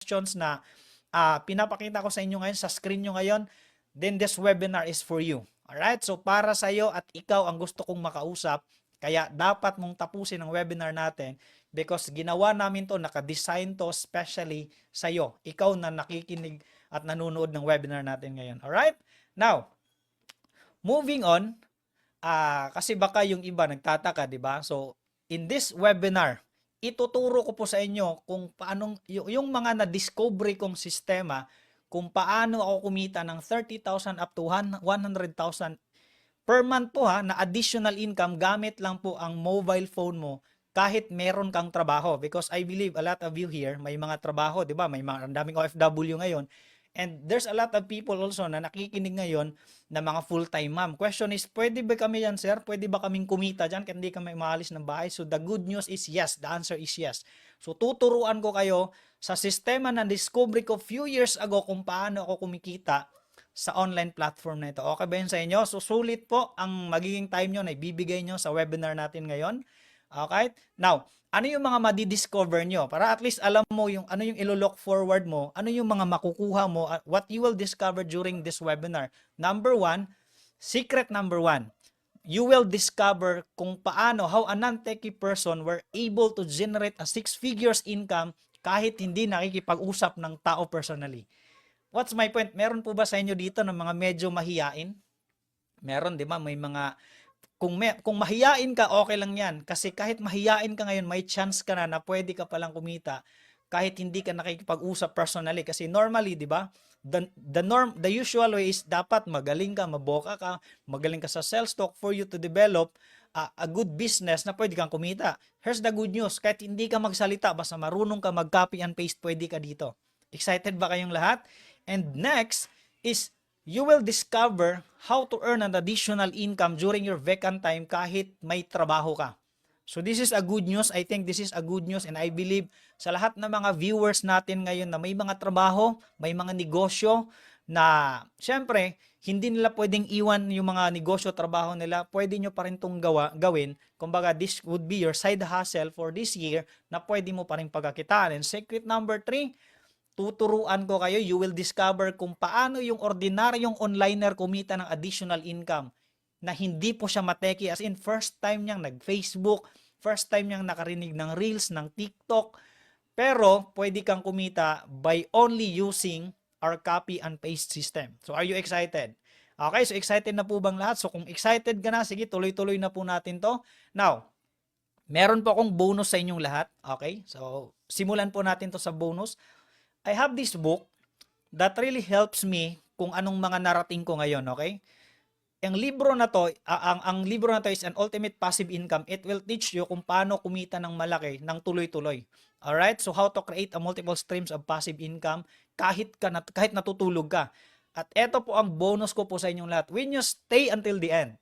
questions na pinapakita ko sa inyo ngayon, sa screen nyo ngayon, then this webinar is for you. Alright? So para sa iyo at ikaw ang gusto kong makausap, kaya dapat mong tapusin ang webinar natin because ginawa namin to, naka-design to especially sa iyo. Ikaw na nakikinig at nanonood ng webinar natin ngayon. Alright? Now, moving on, kasi baka yung iba nagtataka, di ba? So, in this webinar, ituturo ko po sa inyo kung paanong, yung mga na-discovery kong sistema, kung paano ako kumita ng 30,000 up to 100,000 per month po na additional income gamit lang po ang mobile phone mo kahit meron kang trabaho. Because I believe a lot of you here, may mga trabaho, di ba? May mga daming OFW ngayon. And there's a lot of people also na nakikinig ngayon na mga full-time ma'am. Question is, pwede ba kami yan, sir? Pwede ba kaming kumita dyan kaya hindi kami maalis ng bahay? So the good news is yes. The answer is yes. So tuturuan ko kayo sa sistema na discovery ko few years ago kung paano ako kumikita sa online platform na ito. Okay ba yun sa inyo? So sulit po ang magiging time nyo na ibibigay nyo sa webinar natin ngayon. Okay? Now, ano yung mga madidiscover nyo? Para at least alam mo yung ano yung ilo-look forward mo, ano yung mga makukuha mo, what you will discover during this webinar. Number one, secret number one, you will discover kung paano, how a non-techie person were able to generate a 6 figures income kahit hindi nakikipag-usap ng tao personally. What's my point? Meron po ba sa inyo dito ng mga medyo mahiyain? Meron, di ba? May mga kung mahiyain ka, okay lang yan. Kasi kahit mahiyain ka ngayon, may chance ka na pwede ka palang kumita kahit hindi ka nakikipag-usap personally. Kasi normally, di ba, the usual way is dapat magaling ka, maboka ka, magaling ka sa sales talk for you to develop a good business na pwede kang kumita. Here's the good news, kahit hindi ka magsalita, basta marunong ka mag-copy and paste, pwede ka dito. Excited ba kayong lahat? And next is, you will discover how to earn an additional income during your vacant time kahit may trabaho ka. So this is a good news. I think this is a good news and I believe sa lahat ng mga viewers natin ngayon na may mga trabaho, may mga negosyo na syempre hindi nila pwedeng iwan yung mga negosyo, trabaho nila. Pwede nyo pa rin itong gawin. Kumbaga this would be your side hustle for this year na pwede mo pa rin pagkakitaan. And secret number 3, tuturuan ko kayo, you will discover kung paano yung ordinaryong onliner kumita ng additional income na hindi po siya mateki, as in first time niyang nag-Facebook, first time niyang nakarinig ng Reels, ng TikTok, pero pwede kang kumita by only using our copy and paste system. So are you excited? Okay, so excited na po bang lahat? So kung excited ka na, sige, tuloy-tuloy na po natin to. Now, meron po akong bonus sa inyong lahat. Okay, so simulan po natin to sa bonus. I have this book that really helps me kung anong mga narating ko ngayon, okay? Ang libro na to, ang libro na to is An Ultimate Passive Income. It will teach you kung paano kumita ng malaki ng tuloy-tuloy. Alright? So how to create a multiple streams of passive income kahit natutulog ka. At ito po ang bonus ko po sa inyong lahat. When you stay until the end,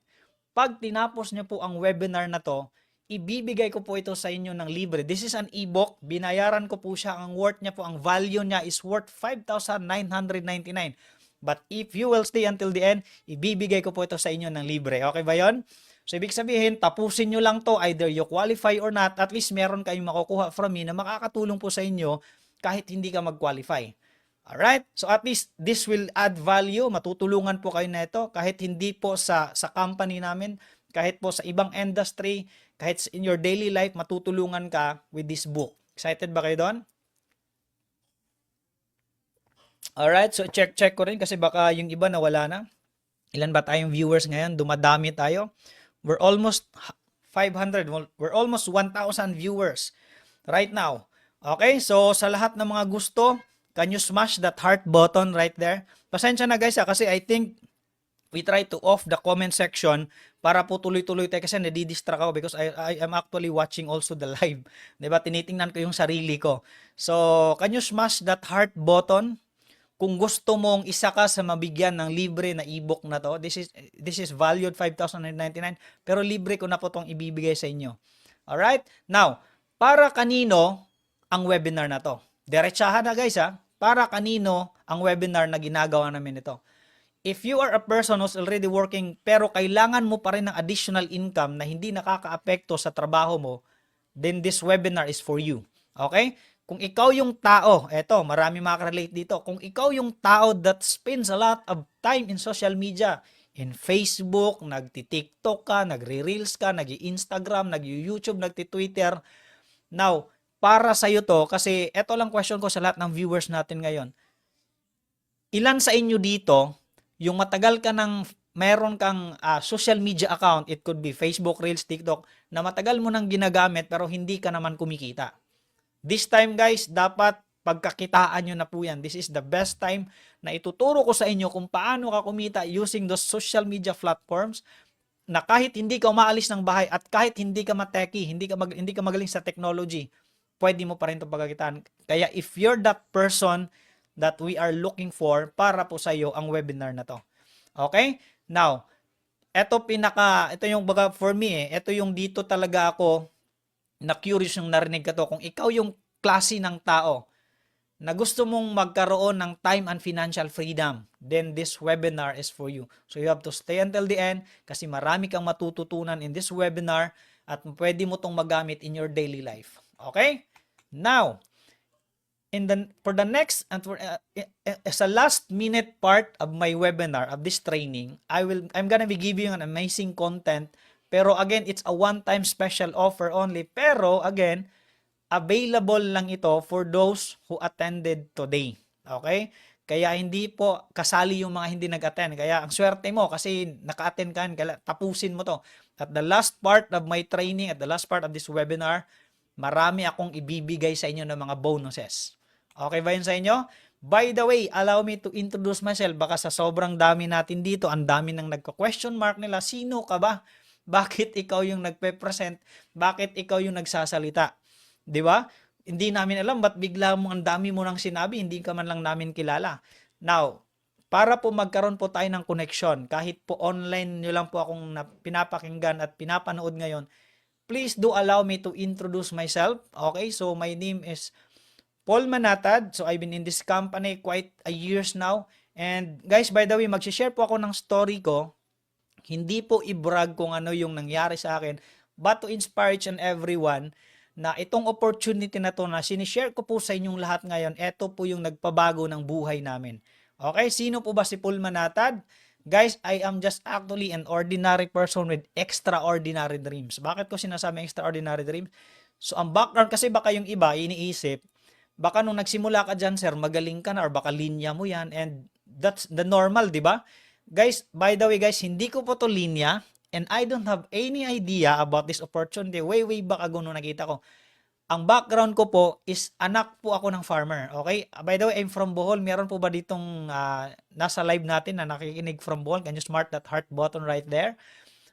pag tinapos niyo po ang webinar na to, ibibigay ko po ito sa inyo ng libre. This is an ebook. Binayaran ko po siya. Ang worth niya po, ang value niya is worth 5,999. But if you will stay until the end, ibibigay ko po ito sa inyo ng libre. Okay ba yon? So, ibig sabihin, tapusin nyo lang to, either you qualify or not, at least meron kayong makukuha from me na makakatulong po sa inyo kahit hindi ka mag-qualify. Alright? So, at least this will add value. Matutulungan po kayo na ito kahit hindi po sa company namin, kahit po sa ibang industry, kahit in your daily life, matutulungan ka with this book. Excited ba kayo doon? Alright, so check ko rin kasi baka yung iba nawala na. Ilan ba tayong viewers ngayon? Dumadami tayo. We're almost 500. We're almost 1,000 viewers right now. Okay, so sa lahat ng mga gusto, can you smash that heart button right there? Pasensya na guys kasi I think we try to off the comment section para po tuloy-tuloy tayo kasi nadidistract ako because I am actually watching also the live. Diba? Tinitingnan ko yung sarili ko. So, can you smash that heart button? Kung gusto mong isa ka sa mabigyan ng libre na ebook na to, this is valued 5,999 pero libre ko na po tong ibibigay sa inyo. Alright? Now, para kanino ang webinar na to? Diretsahan na guys ha. Para kanino ang webinar na ginagawa namin ito? If you are a person who's already working pero kailangan mo pa rin ng additional income na hindi nakakaapekto sa trabaho mo, then this webinar is for you. Okay? Kung ikaw yung tao, eto, marami makarelate dito. Kung ikaw yung tao that spends a lot of time in social media, in Facebook, nagti-TikTok ka, nagre-reels ka, nag-i-Instagram, nag-YouTube, nagti-Twitter. Now, para sa'yo to, kasi eto lang question ko sa lahat ng viewers natin ngayon. Ilan sa inyo dito, yung matagal ka ng meron kang social media account, it could be Facebook, Reels, TikTok, na matagal mo nang ginagamit pero hindi ka naman kumikita. This time guys, dapat pagkakitaan nyo na po yan. This is the best time na ituturo ko sa inyo kung paano ka kumita using those social media platforms na kahit hindi ka umaalis ng bahay at kahit hindi ka mateki, hindi ka magaling sa technology, pwede mo pa rin 'tong pagkakitaan. Kaya if you're that person that we are looking for, para po sa iyo ang webinar na to. Okay? Now, ito yung baga for me ito yung dito talaga ako na curious yung narinig ka to. Kung ikaw yung klase ng tao na gusto mong magkaroon ng time and financial freedom, then this webinar is for you. So you have to stay until the end kasi marami kang matututunan in this webinar at pwede mo tong magamit in your daily life. Okay? Now, for the next and as a last minute part of my webinar of this training, I'm gonna be giving you an amazing content. Pero again, it's a one-time special offer only. Pero again, available lang ito for those who attended today. Okay? Kaya hindi po kasali yung mga hindi nag-attend. Kaya ang swerte mo kasi naka-attend ka, tapusin mo to. At the last part of my training, at the last part of this webinar, marami akong ibibigay sa inyo ng mga bonuses. Okay ba yun sa inyo? By the way, allow me to introduce myself. Baka sa sobrang dami natin dito, ang dami nang nagka-question mark nila. Sino ka ba? Bakit ikaw yung nagpe-present? Bakit ikaw yung nagsasalita? 'Di ba? Hindi namin alam ba't bigla mo ang dami mo nang sinabi, hindi ka man lang namin kilala. Now, para po magkaroon po tayo ng connection, kahit po online nyo lang po akong pinapakinggan at pinapanood ngayon, please do allow me to introduce myself. Okay, so my name is Paul Manatad. So I've been in this company quite a years now. And guys, by the way, mag-share po ako ng story ko. Hindi po i-brag kung ano yung nangyari sa akin, but to inspire each and everyone na itong opportunity na to na sinishare ko po sa inyong lahat ngayon, ito po yung nagpabago ng buhay namin. Okay, sino po ba si Paul Manatad? Guys, I am just actually an ordinary person with extraordinary dreams. Bakit ko sinasabi extraordinary dreams? So, ang background kasi baka yung iba, iniisip, baka nung nagsimula ka dyan, sir, magaling ka na or baka linya mo yan and that's the normal, di ba? Guys, by the way guys, hindi ko po to linya. And I don't have any idea about this opportunity. Way back ago nung nakita ko. Ang background ko po is anak po ako ng farmer. Okay? By the way, I'm from Bohol. Meron po ba ditong nasa live natin na nakikinig from Bohol? Can you smart that heart button right there?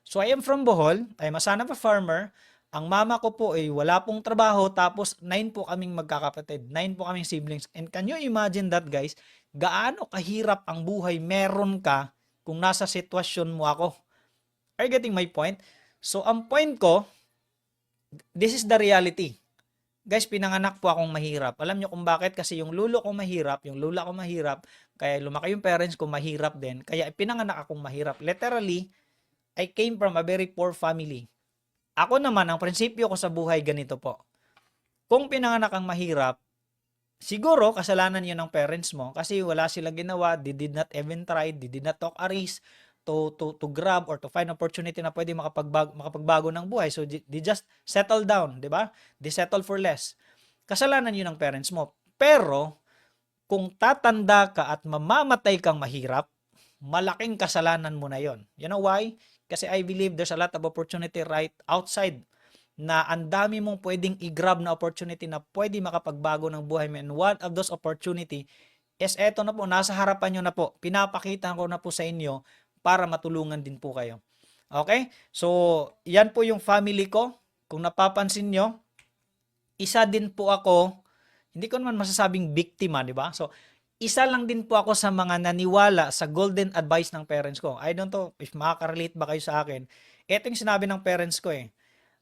So I am from Bohol. I'm a son of a farmer. Ang mama ko po ay wala pong trabaho. Tapos 9 po kaming magkakapatid. 9 po kaming siblings. And can you imagine that guys? Gaano kahirap ang buhay meron ka kung nasa sitwasyon mo ako? Are you getting my point? So, ang point ko, this is the reality. Guys, pinanganak po akong mahirap. Alam nyo kung bakit? Kasi yung lulo ko mahirap, yung lula ko mahirap, kaya lumaki yung parents ko mahirap din. Kaya pinanganak akong mahirap. Literally, I came from a very poor family. Ako naman, ang prinsipyo ko sa buhay ganito po. Kung pinanganak ang mahirap, siguro kasalanan yun ng parents mo kasi wala sila ginawa, they did not even try, they did not talk a risk, to grab or to find opportunity na pwede makapagbago ng buhay. So they just settle down, 'di ba? They settle for less. Kasalanan 'yun ng parents mo. Pero kung tatanda ka at mamamatay kang mahirap, malaking kasalanan mo na 'yon. You know why? Kasi I believe there's a lot of opportunity right outside na ang dami mong pwedeng i-grab na opportunity na pwede makapagbago ng buhay mo. And one of those opportunity is eto na po, nasa harapan nyo na po. Pinapakita ko na po sa inyo para matulungan din po kayo. Okay? So, yan po yung family ko. Kung napapansin nyo, isa din po ako, hindi ko naman masasabing biktima, di ba? So, isa lang din po ako sa mga naniwala sa golden advice ng parents ko. I don't know if makaka-relate ba kayo sa akin. Ito yung sinabi ng parents ko eh.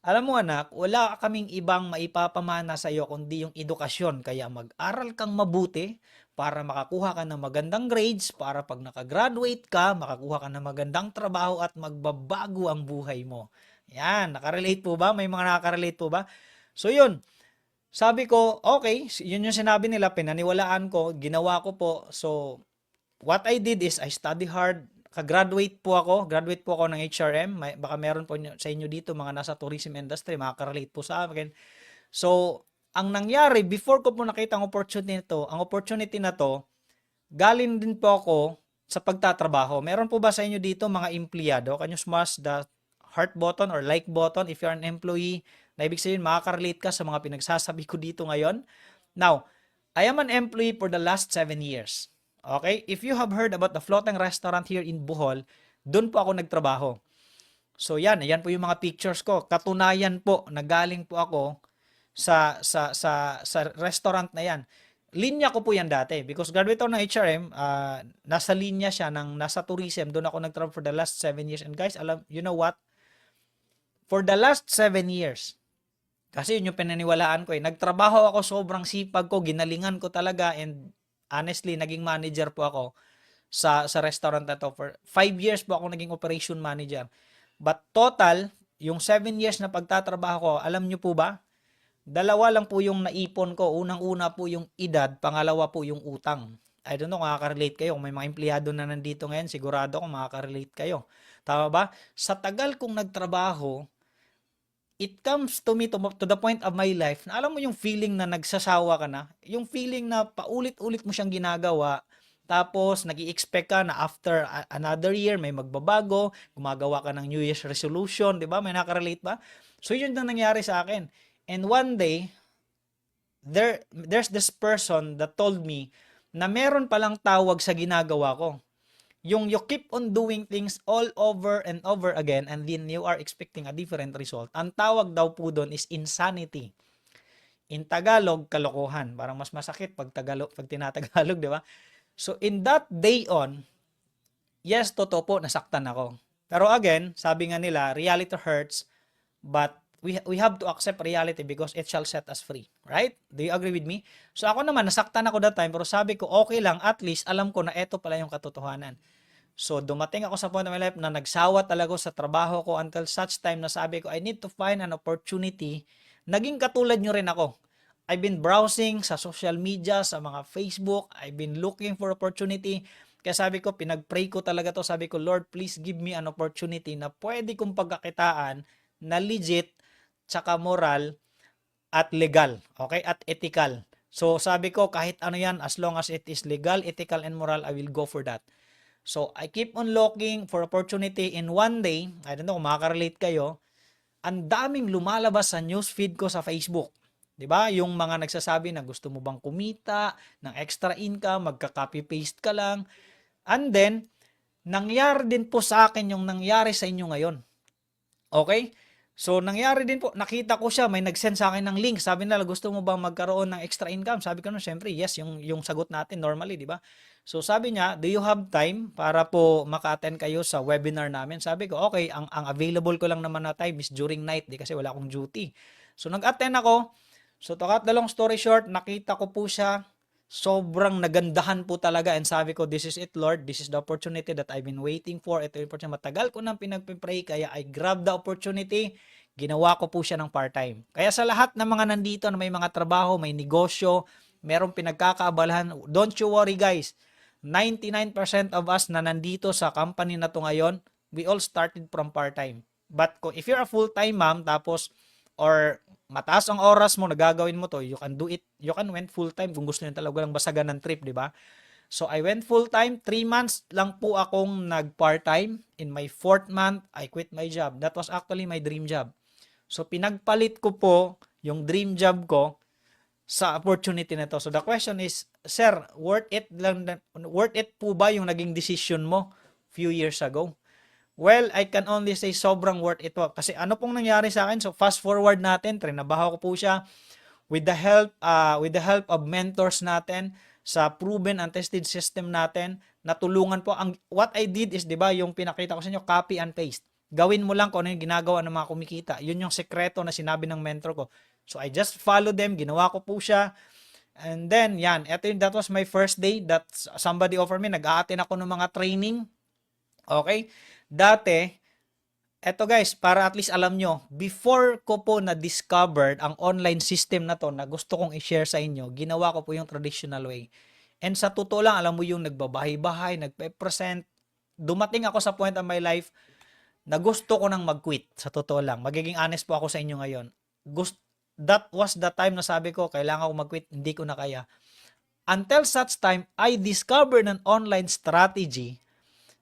Alam mo anak, wala kaming ibang maipapamana sa iyo kundi yung edukasyon. Kaya mag-aral kang mabuti para makakuha ka ng magandang grades, para pag nakagraduate ka, makakuha ka ng magandang trabaho at magbabago ang buhay mo. Yan, nakarelate po ba? May mga nakarelate po ba? So yun, Sabi ko, okay, yun yung sinabi nila, pinaniwalaan ko, ginawa ko po. So, what I did is I study hard. Graduate po ako ng HRM. Baka meron po sa inyo dito mga nasa tourism industry, makaka-relate po sa akin. So, ang nangyari, before ko po nakita ang opportunity na to, galing din po ako sa pagtatrabaho. Meron po ba sa inyo dito mga empleyado? Can you smash the heart button or like button if you're an employee? Na ibig sabihin, makaka-relate ka sa mga pinagsasabi ko dito ngayon. Now, I am an employee for the last 7 years. Okay? If you have heard about the floating restaurant here in Bohol, doon po ako nagtrabaho. So yan po yung mga pictures ko. Katunayan po, nagaling po ako sa restaurant na yan. Linya ko po yan dati because graduate ako ng HRM, nasa linya siya ng nasa tourism. Doon ako nagtrabaho for the last 7 years. And guys, you know what? For the last 7 years, kasi yun yung pinaniwalaan ko eh. Nagtrabaho ako, sobrang sipag ko, ginalingan ko talaga, and honestly, naging manager po ako sa restaurant na to. For 5 years po ako naging operation manager. But total, yung 7 years na pagtatrabaho ko, alam nyo po ba? Dalawa lang po yung naipon ko. Unang-una po yung edad, pangalawa po yung utang. I don't know, makaka-relate kayo. Kung may mga empleyado na nandito ngayon, sigurado ko makaka-relate kayo. Tama ba? Sa tagal kong nagtrabaho, it comes to me to the point of my life na alam mo yung feeling na nagsasawa ka na, yung feeling na paulit-ulit mo siyang ginagawa, tapos nag-i-expect ka na after another year may magbabago, gumagawa ka ng New Year's resolution, 'di ba? May nakarelate ba? So yun ang nangyari sa akin. And one day, there's this person that told me na meron palang tawag sa ginagawa ko. Yung you keep on doing things all over and over again and then you are expecting a different result. Ang tawag daw po doon is insanity. In Tagalog, kalokohan. Parang mas masakit pag tinatagalog, di ba? So in that day on, yes, totoo po, nasaktan ako. Pero again, sabi nga nila, reality hurts, but we have to accept reality because it shall set us free. Right? Do you agree with me? So ako naman, nasaktan ako that time, pero sabi ko, okay lang, at least alam ko na eto pala yung katotohanan. So dumating ako sa point of my life na nagsawa talaga sa trabaho ko until such time na sabi ko, I need to find an opportunity. Naging katulad nyo rin ako. I've been browsing sa social media, sa mga Facebook. I've been looking for opportunity. Kaya sabi ko, pinag-pray ko talaga to. Sabi ko, Lord, please give me an opportunity na pwede kong pagkakitaan na legit, tsaka moral, at legal. Okay? At ethical. So sabi ko, kahit ano yan, as long as it is legal, ethical, and moral, I will go for that. So I keep on looking for opportunity, and one day, I don't know kung makaka-relate kayo, ang daming lumalabas sa newsfeed ko sa Facebook. 'Di ba? Yung mga nagsasabi na gusto mo bang kumita ng extra income, magka-copy paste ka lang. And then nangyari din po sa akin yung nangyari sa inyo ngayon. Okay? So nangyari din po, nakita ko siya, may nag-send sa akin ng link. Sabi nila, gusto mo bang magkaroon ng extra income? Sabi ko na, syempre, yes, yung sagot natin normally, 'di ba? So sabi niya, do you have time para po maka-attend kayo sa webinar namin? Sabi ko, okay, ang available ko lang naman na time is during night, di kasi wala akong duty. So nag-attend ako. So to cut the long story short, nakita ko po siya. Sobrang nagandahan po talaga, and sabi ko, this is it, Lord. This is the opportunity that I've been waiting for. Ito yung opportunity. Matagal ko nang pinagpipray, kaya I grabbed the opportunity. Ginawa ko po siya ng part-time. Kaya sa lahat ng mga nandito na may mga trabaho, may negosyo, merong pinagkakaabalahan, don't you worry guys. 99% of us na nandito sa company na to ngayon, we all started from part-time. But if you're a full-time ma'am, tapos, or mataas ang oras mo, nagagawin mo to, you can do it, you can went full-time kung gusto nyo talaga lang basagan ng trip, di ba? So, I went full-time, 3 months lang po akong nag-part-time. In my 4th month, I quit my job. That was actually my dream job. So, pinagpalit ko po yung dream job ko sa opportunity na to. So, the question is, sir, worth it po ba yung naging decision mo few years ago? Well, I can only say sobrang worth it po. Kasi ano pong nangyari sa akin? So fast forward natin, trinabaho ko po siya with the help of mentors natin sa proven and tested system natin. Natulungan po what I did is, 'di ba, yung pinakita ko sa inyo, copy and paste. Gawin mo lang kung ano yung ginagawa ng mga kumikita. Yun yung sekreto na sinabi ng mentor ko. So I just follow them, ginawa ko po siya. And then, that was my first day that somebody offered me. Nag-a-attend ako ng mga training. Okay? Dati, Eto guys, para at least alam nyo, before ko po na-discovered ang online system na to na gusto kong i-share sa inyo, ginawa ko po yung traditional way. And sa totoo lang, alam mo yung nagbabahay-bahay, nagpe-present, dumating ako sa point of my life na gusto ko nang mag-quit. Sa totoo lang, magiging honest po ako sa inyo ngayon. That was the time na sabi ko, kailangan ko mag-quit, hindi ko na kaya. Until such time, I discovered an online strategy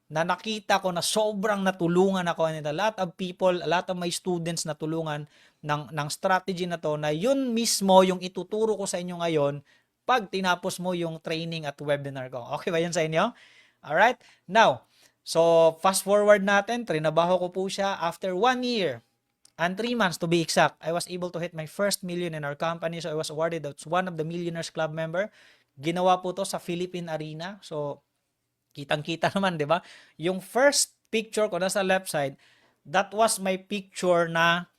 na nakita ko na sobrang natulungan ako nila. A lot of people, a lot of my students natulungan ng strategy na to na yun mismo yung ituturo ko sa inyo ngayon pag tinapos mo yung training at webinar ko. Okay ba yun sa inyo? Alright? Now, so fast forward natin, trinabaho ko po siya after 1 year and 3 months to be exact. I was able to hit my first million in our company. So I was awarded as one of the Millionaires Club member. Ginawa po to sa Philippine Arena. So kitang-kita naman, 'di ba? Yung first picture ko nasa left side, that was my picture na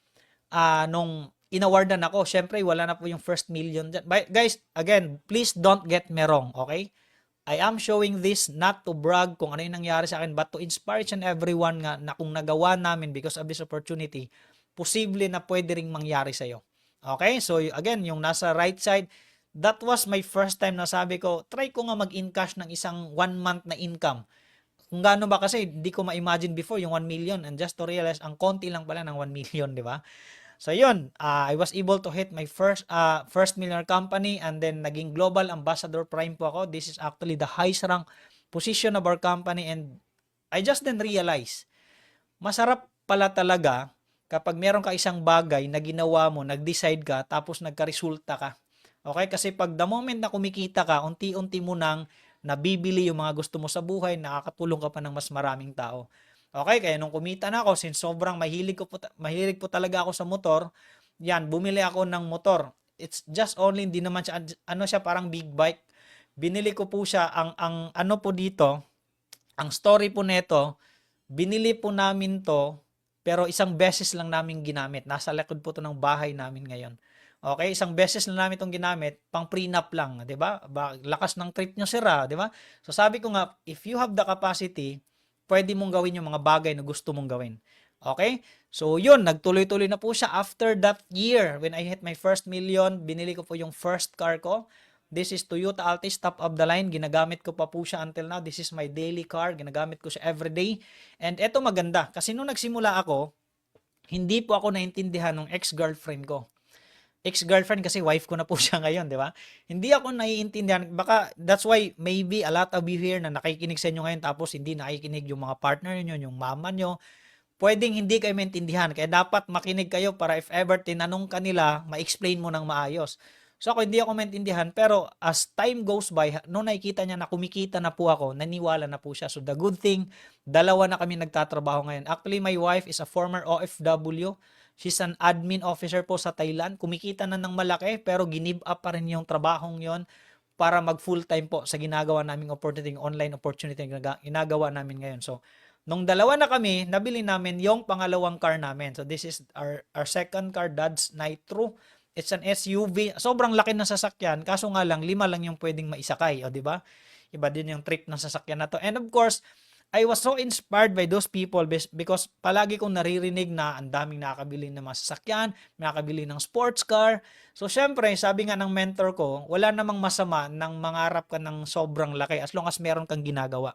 nung inawardan ako. Syempre, wala na po yung first million dyan. But guys, again, please don't get me wrong, okay? I am showing this not to brag kung ano yung nangyari sa akin, but to inspire each and everyone nga na kung nagawa namin because of this opportunity, posible na pwede ring mangyari sa'yo. Okay? So, again, yung nasa right side, that was my first time na sabi ko, try ko nga mag-encash ng isang 1 month na income. Kung gaano ba kasi, hindi ko ma-imagine before yung 1 million and just to realize, ang konti lang pala ng 1 million, di ba? So yun, I was able to hit my first million company and then naging global ambassador prime po ako. This is actually the highest rank position of our company and I just then realize, masarap pala talaga kapag meron ka isang bagay na ginawa mo, nag-decide ka, tapos nagka-resulta ka. Okay? Kasi pag the moment na kumikita ka, unti-unti mo nang nabibili yung mga gusto mo sa buhay, nakakatulong ka pa ng mas maraming tao. Okay, kaya nung kumita na ako, since sobrang mahilig po talaga ako sa motor, yan, bumili ako ng motor. It's just only, hindi naman siya, ano siya, parang big bike. Binili ko po siya, ang ano po dito, ang story po nito, binili po namin to, pero isang beses lang namin ginamit. Nasa likod po to ng bahay namin ngayon. Okay, isang beses lang namin itong ginamit, pang prenup lang, 'di ba? Lakas ng trip nyo sira, 'di ba? So sabi ko nga, if you have the capacity, pwede mong gawin yung mga bagay na gusto mong gawin. Okay? So yun, nagtuloy-tuloy na po siya after that year when I hit my first million, binili ko po yung first car ko. This is Toyota Altis, top of the line. Ginagamit ko pa po siya until now. This is my daily car. Ginagamit ko siya every day. And eto maganda, kasi nung nagsimula ako, hindi po ako naintindihan ng ex-girlfriend ko. Ex-girlfriend kasi wife ko na po siya ngayon, di ba? Hindi ako naiintindihan. Baka that's why maybe a lot of you here na nakikinig sa inyo ngayon tapos hindi nakikinig yung mga partner niyo, yung mama niyo. Pwedeng hindi kayo maintindihan. Kaya dapat makinig kayo para if ever tinanong kanila, ma-explain mo ng maayos. So ako hindi ako maintindihan pero as time goes by, nung nakikita niya na kumikita na po ako, naniwala na po siya. So the good thing, dalawa na kami nagtatrabaho ngayon. Actually, my wife is a former OFW. She's an admin officer po sa Thailand. Kumikita na ng malaki pero ginib up pa rin yung trabahong yon para mag full time po sa ginagawa naming opportunity, online opportunity na ginagawa namin ngayon. So, nung dalawa na kami, nabili namin yung pangalawang car namin. So, this is our second car, Dad's Nitro. It's an SUV. Sobrang laki ng sasakyan. Kaso nga lang, 5 lang yung pwedeng maisakay. O, di ba? Iba din yung trip ng sasakyan na to. And of course, I was so inspired by those people because palagi kong naririnig na ang daming nakakabili ng mga sasakyan, nakakabili ng sports car. So, syempre, sabi nga ng mentor ko, wala namang masama nang mangarap ka ng sobrang laki as long as meron kang ginagawa.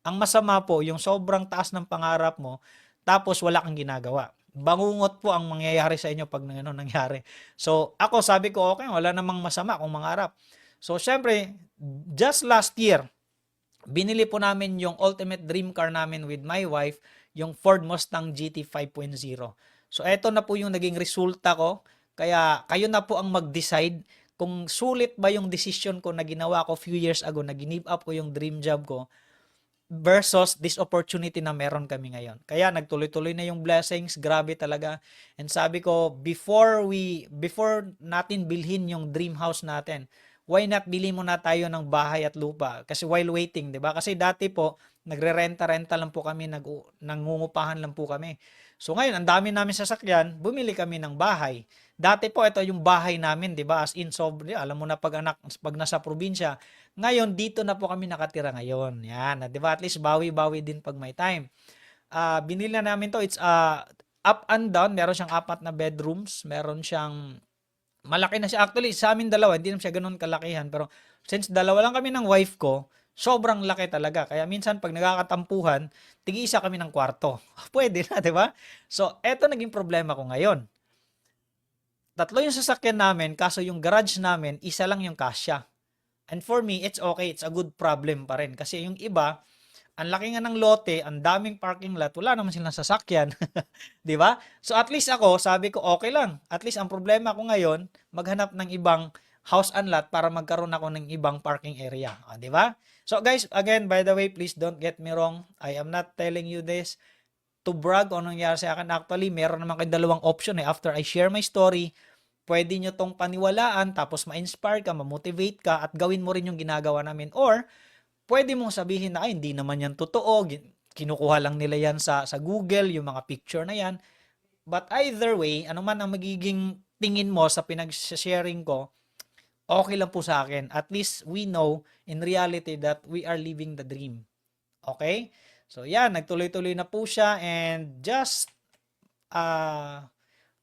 Ang masama po, yung sobrang taas ng pangarap mo, tapos wala kang ginagawa. Bangungot po ang mangyayari sa inyo pag ano nangyari. So, ako sabi ko, okay, wala namang masama kung mangarap. So, syempre, just last year, binili po namin yung ultimate dream car namin with my wife, yung Ford Mustang GT 5.0. So, eto na po yung naging resulta ko. Kaya, kayo na po ang mag-decide kung sulit ba yung decision ko na ginawa ko few years ago, na give up ko yung dream job ko, versus this opportunity na meron kami ngayon. Kaya nagtuloy-tuloy na yung blessings, grabe talaga. And sabi ko, before natin bilhin yung dream house natin, why not bili muna tayo ng bahay at lupa? Kasi while waiting, 'di ba? Kasi dati po, nagre-renta-renta lang po kami, nangungupahan lang po kami. So ngayon, ang dami namin sasakyan, bumili kami ng bahay. Dati po ito yung bahay namin, 'di ba? As in alam mo na pag nasa probinsya, ngayon dito na po kami nakatira ngayon. Yan, 'di ba? At least bawi-bawi din pag may time. binili na namin to. It's up and down. Meron siyang 4 na bedrooms. Meron siyang malaki na siya. Actually, sa amin dalawa, hindi naman siya ganun kalakihan. Pero since dalawa lang kami ng wife ko, sobrang laki talaga. Kaya minsan pag nagkakatampuhan, tig-isa kami ng kwarto. Pwede na, di ba? So, eto naging problema ko ngayon. Tatlo yung sasakyan namin, kaso yung garage namin, isa lang yung kasya. And for me, it's okay. It's a good problem pa rin. Kasi yung iba, ang laki nga ng lote, ang daming parking lot, wala naman silang sasakyan. 'Di ba? So at least ako, sabi ko okay lang. At least ang problema ko ngayon, maghanap ng ibang house and lot para magkaroon ako ng ibang parking area. 'Di ba? So guys, again, by the way, please don't get me wrong. I am not telling you this to brag o nangyari sa akin. Actually, meron naman kayong dalawang option eh. After I share my story, pwede nyo tong paniwalaan, tapos ma-inspire ka, ma-motivate ka, at gawin mo rin yung ginagawa namin. Or, pwede mong sabihin na, ay, hindi naman yan totoo, kinukuha lang nila yan sa Google, yung mga picture na yan. But either way, ano man ang magiging tingin mo sa pinag-sharing ko, okay lang po sa akin. At least we know in reality that we are living the dream. Okay? So, yan, nagtuloy-tuloy na po siya, and just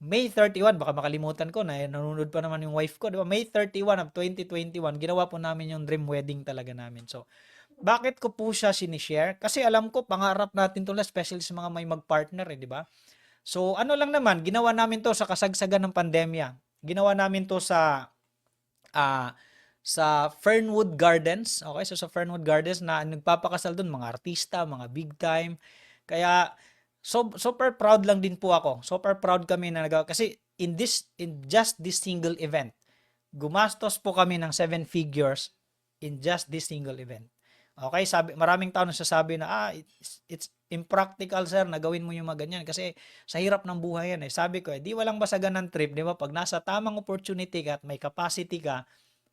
May 31, baka makalimutan ko na nanonood pa naman yung wife ko, di ba? May 31 of 2021, ginawa po namin yung dream wedding talaga namin. So, bakit ko po siya sinishare? Kasi alam ko, pangarap natin to, especially sa mga may mag-partner, di ba? So, ano lang naman, ginawa namin to sa kasagsagan ng pandemya. Ginawa namin to sa Fernwood Gardens. Okay, so sa Fernwood Gardens na nagpapakasal doon mga artista, mga big time. Kaya super proud lang din po ako. Super proud kami na nagawa kasi in just this single event, gumastos po kami ng 7 figures in just this single event. Okay, maraming tao nagsasabi na it's impractical sir na gawin mo yung mga ganyan kasi sa hirap ng buhay yan eh. Sabi ko di walang basagan ng trip, di ba? Pag nasa tamang opportunity ka at may capacity ka,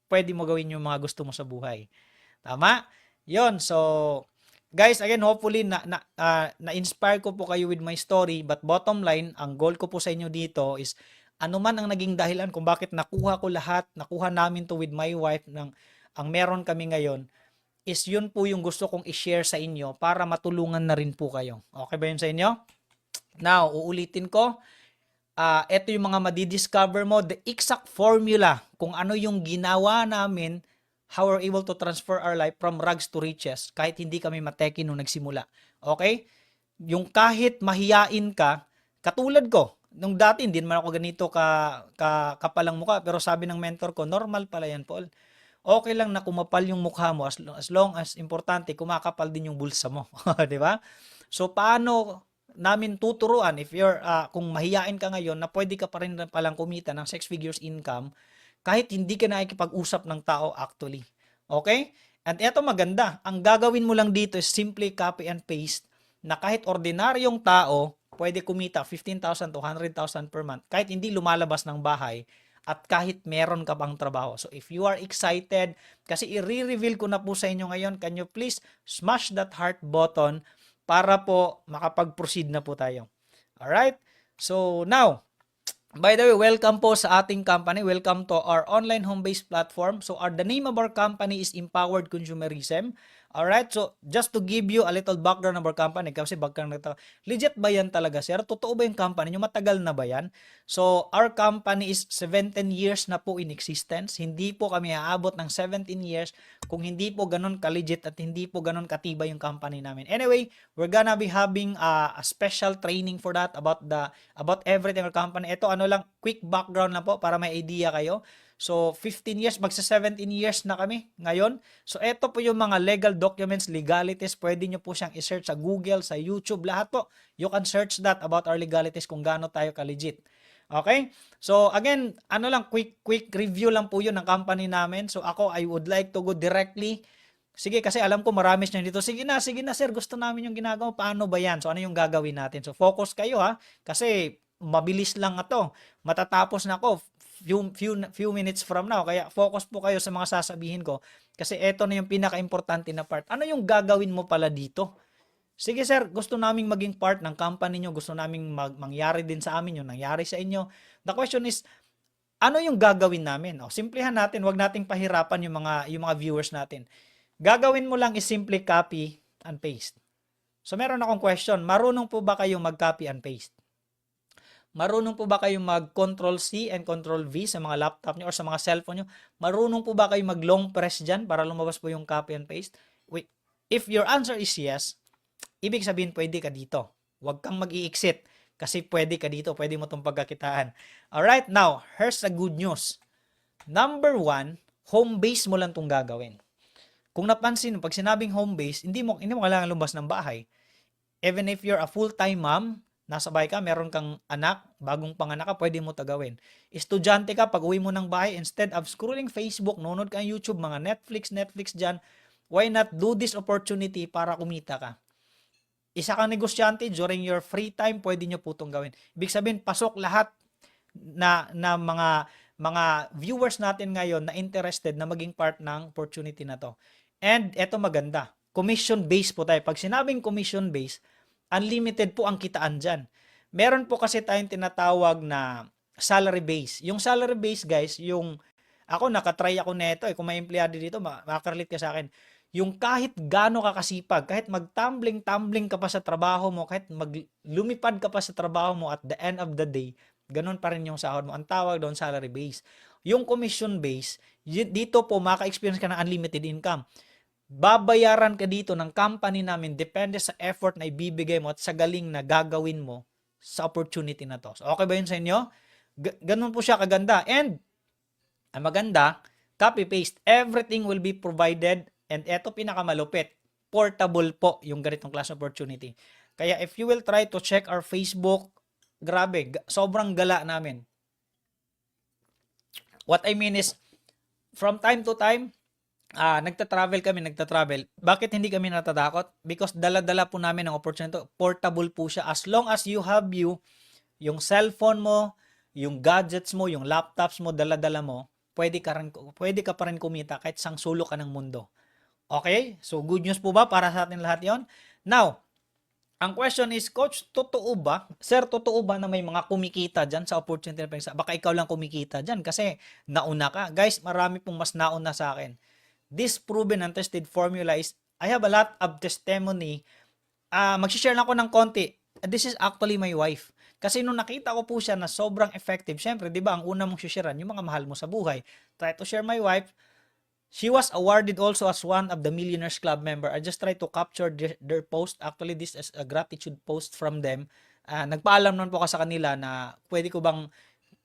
pwede mo gawin yung mga gusto mo sa buhay. Tama? Yon. So, guys, again, hopefully na-inspire ko po kayo with my story, but bottom line, ang goal ko po sa inyo dito is ano man ang naging dahilan kung bakit nakuha namin to with my wife ang meron kami ngayon, is yun po yung gusto kong i-share sa inyo para matulungan na rin po kayo. Okay ba yun sa inyo? Now, uulitin ko, ito yung mga madidiscover mo, the exact formula kung ano yung ginawa namin, how we're able to transfer our life from rags to riches kahit hindi kami mateki nung nagsimula. Okay? Yung kahit mahiyain ka, katulad ko, nung dati hindi naman ako ganito kapalang mukha, pero sabi ng mentor ko, normal pala yan, Paul. Okay lang na kumapal yung mukha mo as long as importante, kumakapal din yung bulsa mo. Di ba? So, paano namin tuturuan if you're, kung mahiyain ka ngayon, na pwede ka pa rin palang kumita ng 6 figures income kahit hindi ka nakikipag-usap ng tao actually. Okay? And eto maganda, ang gagawin mo lang dito is simply copy and paste na kahit ordinaryong tao, pwede kumita 15,000 to 100,000 per month kahit hindi lumalabas ng bahay at kahit meron ka pang trabaho. So if you are excited, kasi i-reveal ko na po sa inyo ngayon, can you please smash that heart button para po makapag-proceed na po tayo. Alright? So now, by the way, welcome po sa ating company. Welcome to our online home-based platform. So the name of our company is Empowered Consumerism. Alright, so just to give you a little background of our company, kasi legit ba yan talaga, sir? Totoo ba yung company nyo? Matagal na ba yan? So, our company is 17 years na po in existence. Hindi po kami aabot ng 17 years kung hindi po ganun ka-legit at hindi po ganun katiba yung company namin. Anyway, we're gonna be having a special training for that about everything our company. Ito ano lang, quick background lang po para may idea kayo. So, 15 years, magsa 17 years na kami ngayon. So, ito po yung mga legal documents, legalities. Pwede nyo po siyang i-search sa Google, sa YouTube, lahat po. You can search that about our legalities kung gaano tayo ka-legit. Okay? So, again, ano lang, quick review lang po yun ng company namin. So, ako, I would like to go directly. Sige, kasi alam ko marami siya dito. Sige na, sir, gusto namin yung ginagawa. Paano ba yan? So, ano yung gagawin natin? So, focus kayo ha. Kasi, mabilis lang ito. Matatapos na ako few minutes from now. Kaya focus po kayo sa mga sasabihin ko kasi ito na yung pinaka-importante na part. Ano yung gagawin mo pala dito? Sige sir, gusto naming maging part ng company nyo, gusto naming mangyari din sa amin yung nangyari sa inyo. The question is, ano yung gagawin namin? Simplihan natin, wag nating pahirapan yung mga viewers natin. Gagawin mo lang is simply copy and paste. So meron akong question, marunong po ba kayong mag-copy and paste? Marunong po ba kayong mag-Control C and Control V sa mga laptop nyo or sa mga cellphone nyo? Marunong po ba kayong mag-long press dyan para lumabas po yung copy and paste? Wait, if your answer is yes, ibig sabihin pwede ka dito. Huwag kang mag-i-exit kasi pwede ka dito. Pwede mo itong pagkakitaan. Alright, now, here's the good news. Number 1, home base mo lang itong gagawin. Kung napansin, pag sinabing home base, hindi mo kailangan lumabas ng bahay. Even if you're a full-time mom, nasa bahay ka, meron kang anak, bagong panganak ka, pwede mo gawin. Estudyante ka, pag uwi mo ng bahay, instead of scrolling Facebook, nunod ka ng YouTube, mga Netflix dyan, why not do this opportunity para kumita ka? Isa kang negosyante, during your free time, pwede nyo po itong gawin. Ibig sabihin, pasok lahat na mga viewers natin ngayon na interested na maging part ng opportunity na to. And eto maganda, commission-based po tayo. Pag sinabing commission-based, unlimited po ang kitaan dyan. Meron po kasi tayong tinatawag na salary base. Yung salary base, guys, yung ako nakatry ako nito kung may empleyado dito, makakarelate ka sa akin. Yung kahit gaano ka kasipag, kahit mag-tumbling ka pa sa trabaho mo, kahit lumipad ka pa sa trabaho mo at the end of the day, ganun pa rin yung sahod mo. Ang tawag doon salary base. Yung commission base, dito po maka-experience ka ng unlimited income. Babayaran ka dito ng company namin depende sa effort na ibibigay mo at sa galing na gagawin mo sa opportunity na to. So, okay ba yun sa inyo? Ganun po siya kaganda. And, ang maganda, copy-paste. Everything will be provided. And eto pinakamalupit. Portable po yung ganitong class opportunity. Kaya if you will try to check our Facebook, grabe, sobrang gala namin. What I mean is, from time to time, nagtatravel. Bakit hindi kami natatakot? Because dala-dala po namin ang opportunity. Portable po siya. As long as you have yung cellphone mo, yung gadgets mo, yung laptops mo, dala-dala mo, pwede ka pa rin kumita kahit sang sulok ka ng mundo. Okay? So, good news po ba para sa atin lahat yon? Now, ang question is, Coach, totoo ba? Sir, totoo ba na may mga kumikita dyan sa opportunity na pinagsa? Baka ikaw lang kumikita dyan kasi nauna ka. Guys, marami pong mas nauna sa akin. This proven and tested formula is, I have a lot of testimony. Mag-share lang ako ng konti. This is actually my wife. Kasi nung nakita ko po siya na sobrang effective, syempre, di ba, ang una mong sharean, yung mga mahal mo sa buhay. Try to share my wife. She was awarded also as one of the Millionaires Club member. I just try to capture their post. Actually, this is a gratitude post from them. Nagpaalam naman po ako sa kanila na pwede ko bang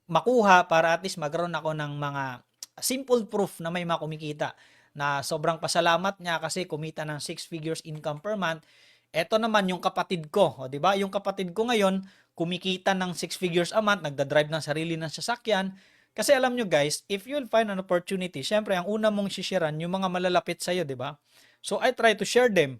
makuha para at least magkaroon ako ng mga simple proof na may makumikita. Na sobrang pasalamat niya kasi kumita ng 6 figures income per month. Ito naman yung kapatid ko, o di ba? Yung kapatid ko ngayon kumikita ng 6 figures a month, nagda-drive ng sarili ng sasakyan. Kasi alam nyo guys, if you'll find an opportunity, syempre ang una mong sishiran yung mga malalapit sa iyo, di ba? So I try to share them.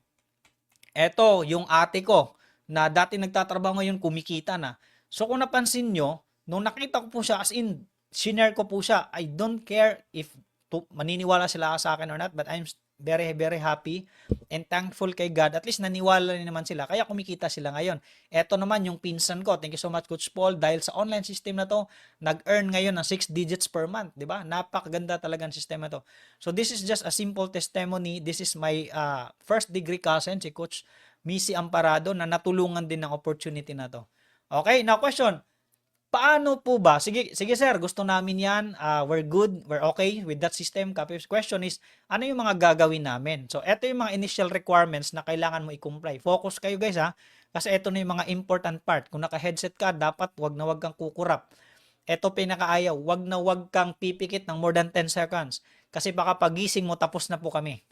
Ito, yung ate ko na dati nagtatrabaho ngayon kumikita na. So kung napansin nyo, nung nakita ko po siya as in, shinare ko po siya, I don't care if maniniwala sila sa akin or not, but I'm very, very happy and thankful kay God. At least naniwala rin naman sila. Kaya kumikita sila ngayon. Eto naman yung pinsan ko. Thank you so much, Coach Paul. Dahil sa online system na to, nag-earn ngayon ng 6 digits per month. Diba? Napakaganda talaga ang sistema to. So this is just a simple testimony. This is my first degree cousin, si Coach Missy Amparado, na natulungan din ng opportunity na to. Okay, now question. Paano po ba? Sige sir, gusto namin yan. We're good. We're okay with that system. Question is, ano yung mga gagawin namin? So, ito yung mga initial requirements na kailangan mo i-comply. Focus kayo guys ha. Kasi ito na yung mga important part. Kung naka-headset ka, dapat wag na wag kang kukurap. Ito pinakaayaw. Wag kang pipikit ng more than 10 seconds. Kasi baka pagising mo, tapos na po kami.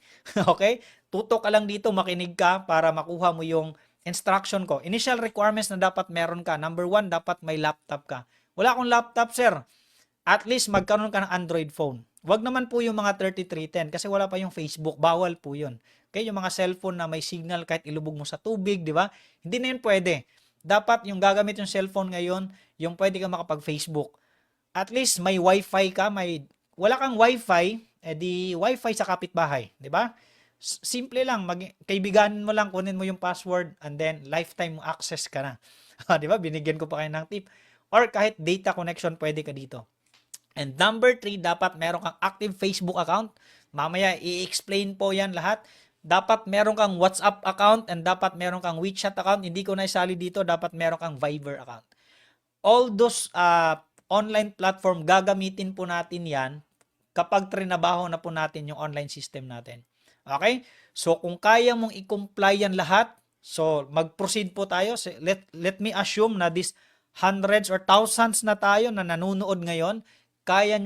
Okay? Tutok ka lang dito, makinig ka para makuha mo yung instruction ko. Initial requirements na dapat meron ka. Number 1, dapat may laptop ka. Wala akong laptop, sir. At least magkaroon ka ng Android phone. Wag naman po yung mga 3310 kasi wala pa yung Facebook. Bawal po yun. Okay, yung mga cellphone na may signal kahit ilubog mo sa tubig, di ba? Hindi na yun pwede. Dapat yung gagamit yung cellphone ngayon, yung pwede ka makapag-Facebook. At least may wifi ka, wala kang wifi, di wifi sa kapitbahay, di ba? Simple lang, kaibiganin mo lang, kunin mo yung password and then lifetime access ka na. Di ba? Binigyan ko pa kayo ng tip. Or kahit data connection, pwede ka dito. And number 3, dapat meron kang active Facebook account. Mamaya i-explain po yan lahat. dapat meron kang WhatsApp account and dapat meron kang WeChat account. Hindi ko na isali dito, dapat meron kang Viber account. All those online platform, gagamitin po natin yan kapag trinabaho na po natin yung online system natin. Okay? So, kung kaya mong i-comply yan lahat, so mag-proceed po tayo. Let me assume na this hundreds or thousands na tayo na nanonood ngayon, kaya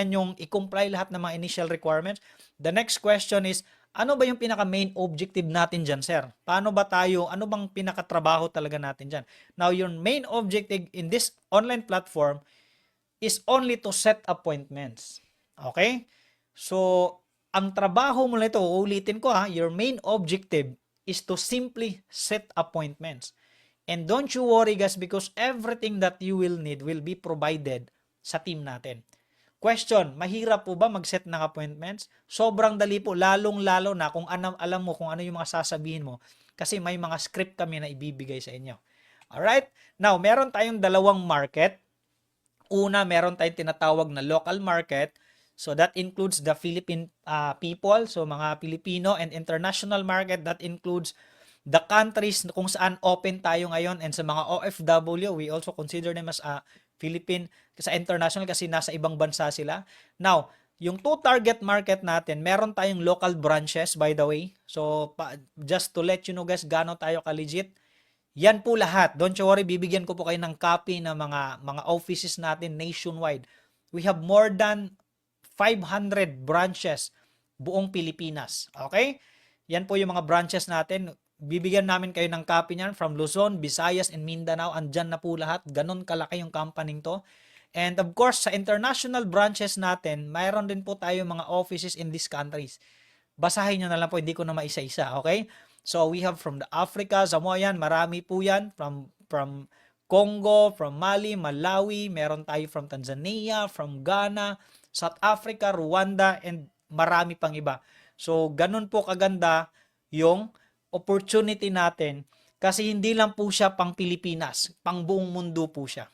nyong i-comply lahat ng mga initial requirements. The next question is, ano ba yung pinaka main objective natin dyan, sir? Paano ba tayo, ano bang pinakatrabaho talaga natin dyan? Now, your main objective in this online platform is only to set appointments. Okay? So, ang trabaho mo nito, ulitin ko ha, your main objective is to simply set appointments. And don't you worry guys, because everything that you will need will be provided sa team natin. Question, mahirap po ba mag-set ng appointments? Sobrang dali po, lalong-lalo na kung alam mo kung ano yung mga sasabihin mo kasi may mga script kami na ibibigay sa inyo. Alright? Now, meron tayong dalawang market. Una, meron tayong tinatawag na local market. So, that includes the Philippine people, so mga Pilipino, and international market, that includes the countries kung saan open tayo ngayon, and sa mga OFW, we also consider them as Philippine sa international kasi nasa ibang bansa sila. Now, yung two target market natin, meron tayong local branches by the way. So, just to let you know guys, gaano tayo ka-legit. Yan po lahat. Don't you worry, bibigyan ko po kayo ng copy ng mga offices natin nationwide. We have more than 500 branches buong Pilipinas. Okay? Yan po yung mga branches natin. Bibigyan namin kayo ng copy niyan from Luzon, Visayas, and Mindanao. Andyan na po lahat. Ganon kalaki yung company to. And of course, sa international branches natin, mayroon din po tayo mga offices in these countries. Basahin nyo na lang po, hindi ko na maisa-isa, okay? So, we have from the Africa, Samoa yan, marami po yan. From Congo, from Mali, Malawi, meron tayo from Tanzania, from Ghana, South Africa, Rwanda, and marami pang iba. So, ganun po kaganda yung opportunity natin kasi hindi lang po siya pang Pilipinas, pang buong mundo po siya.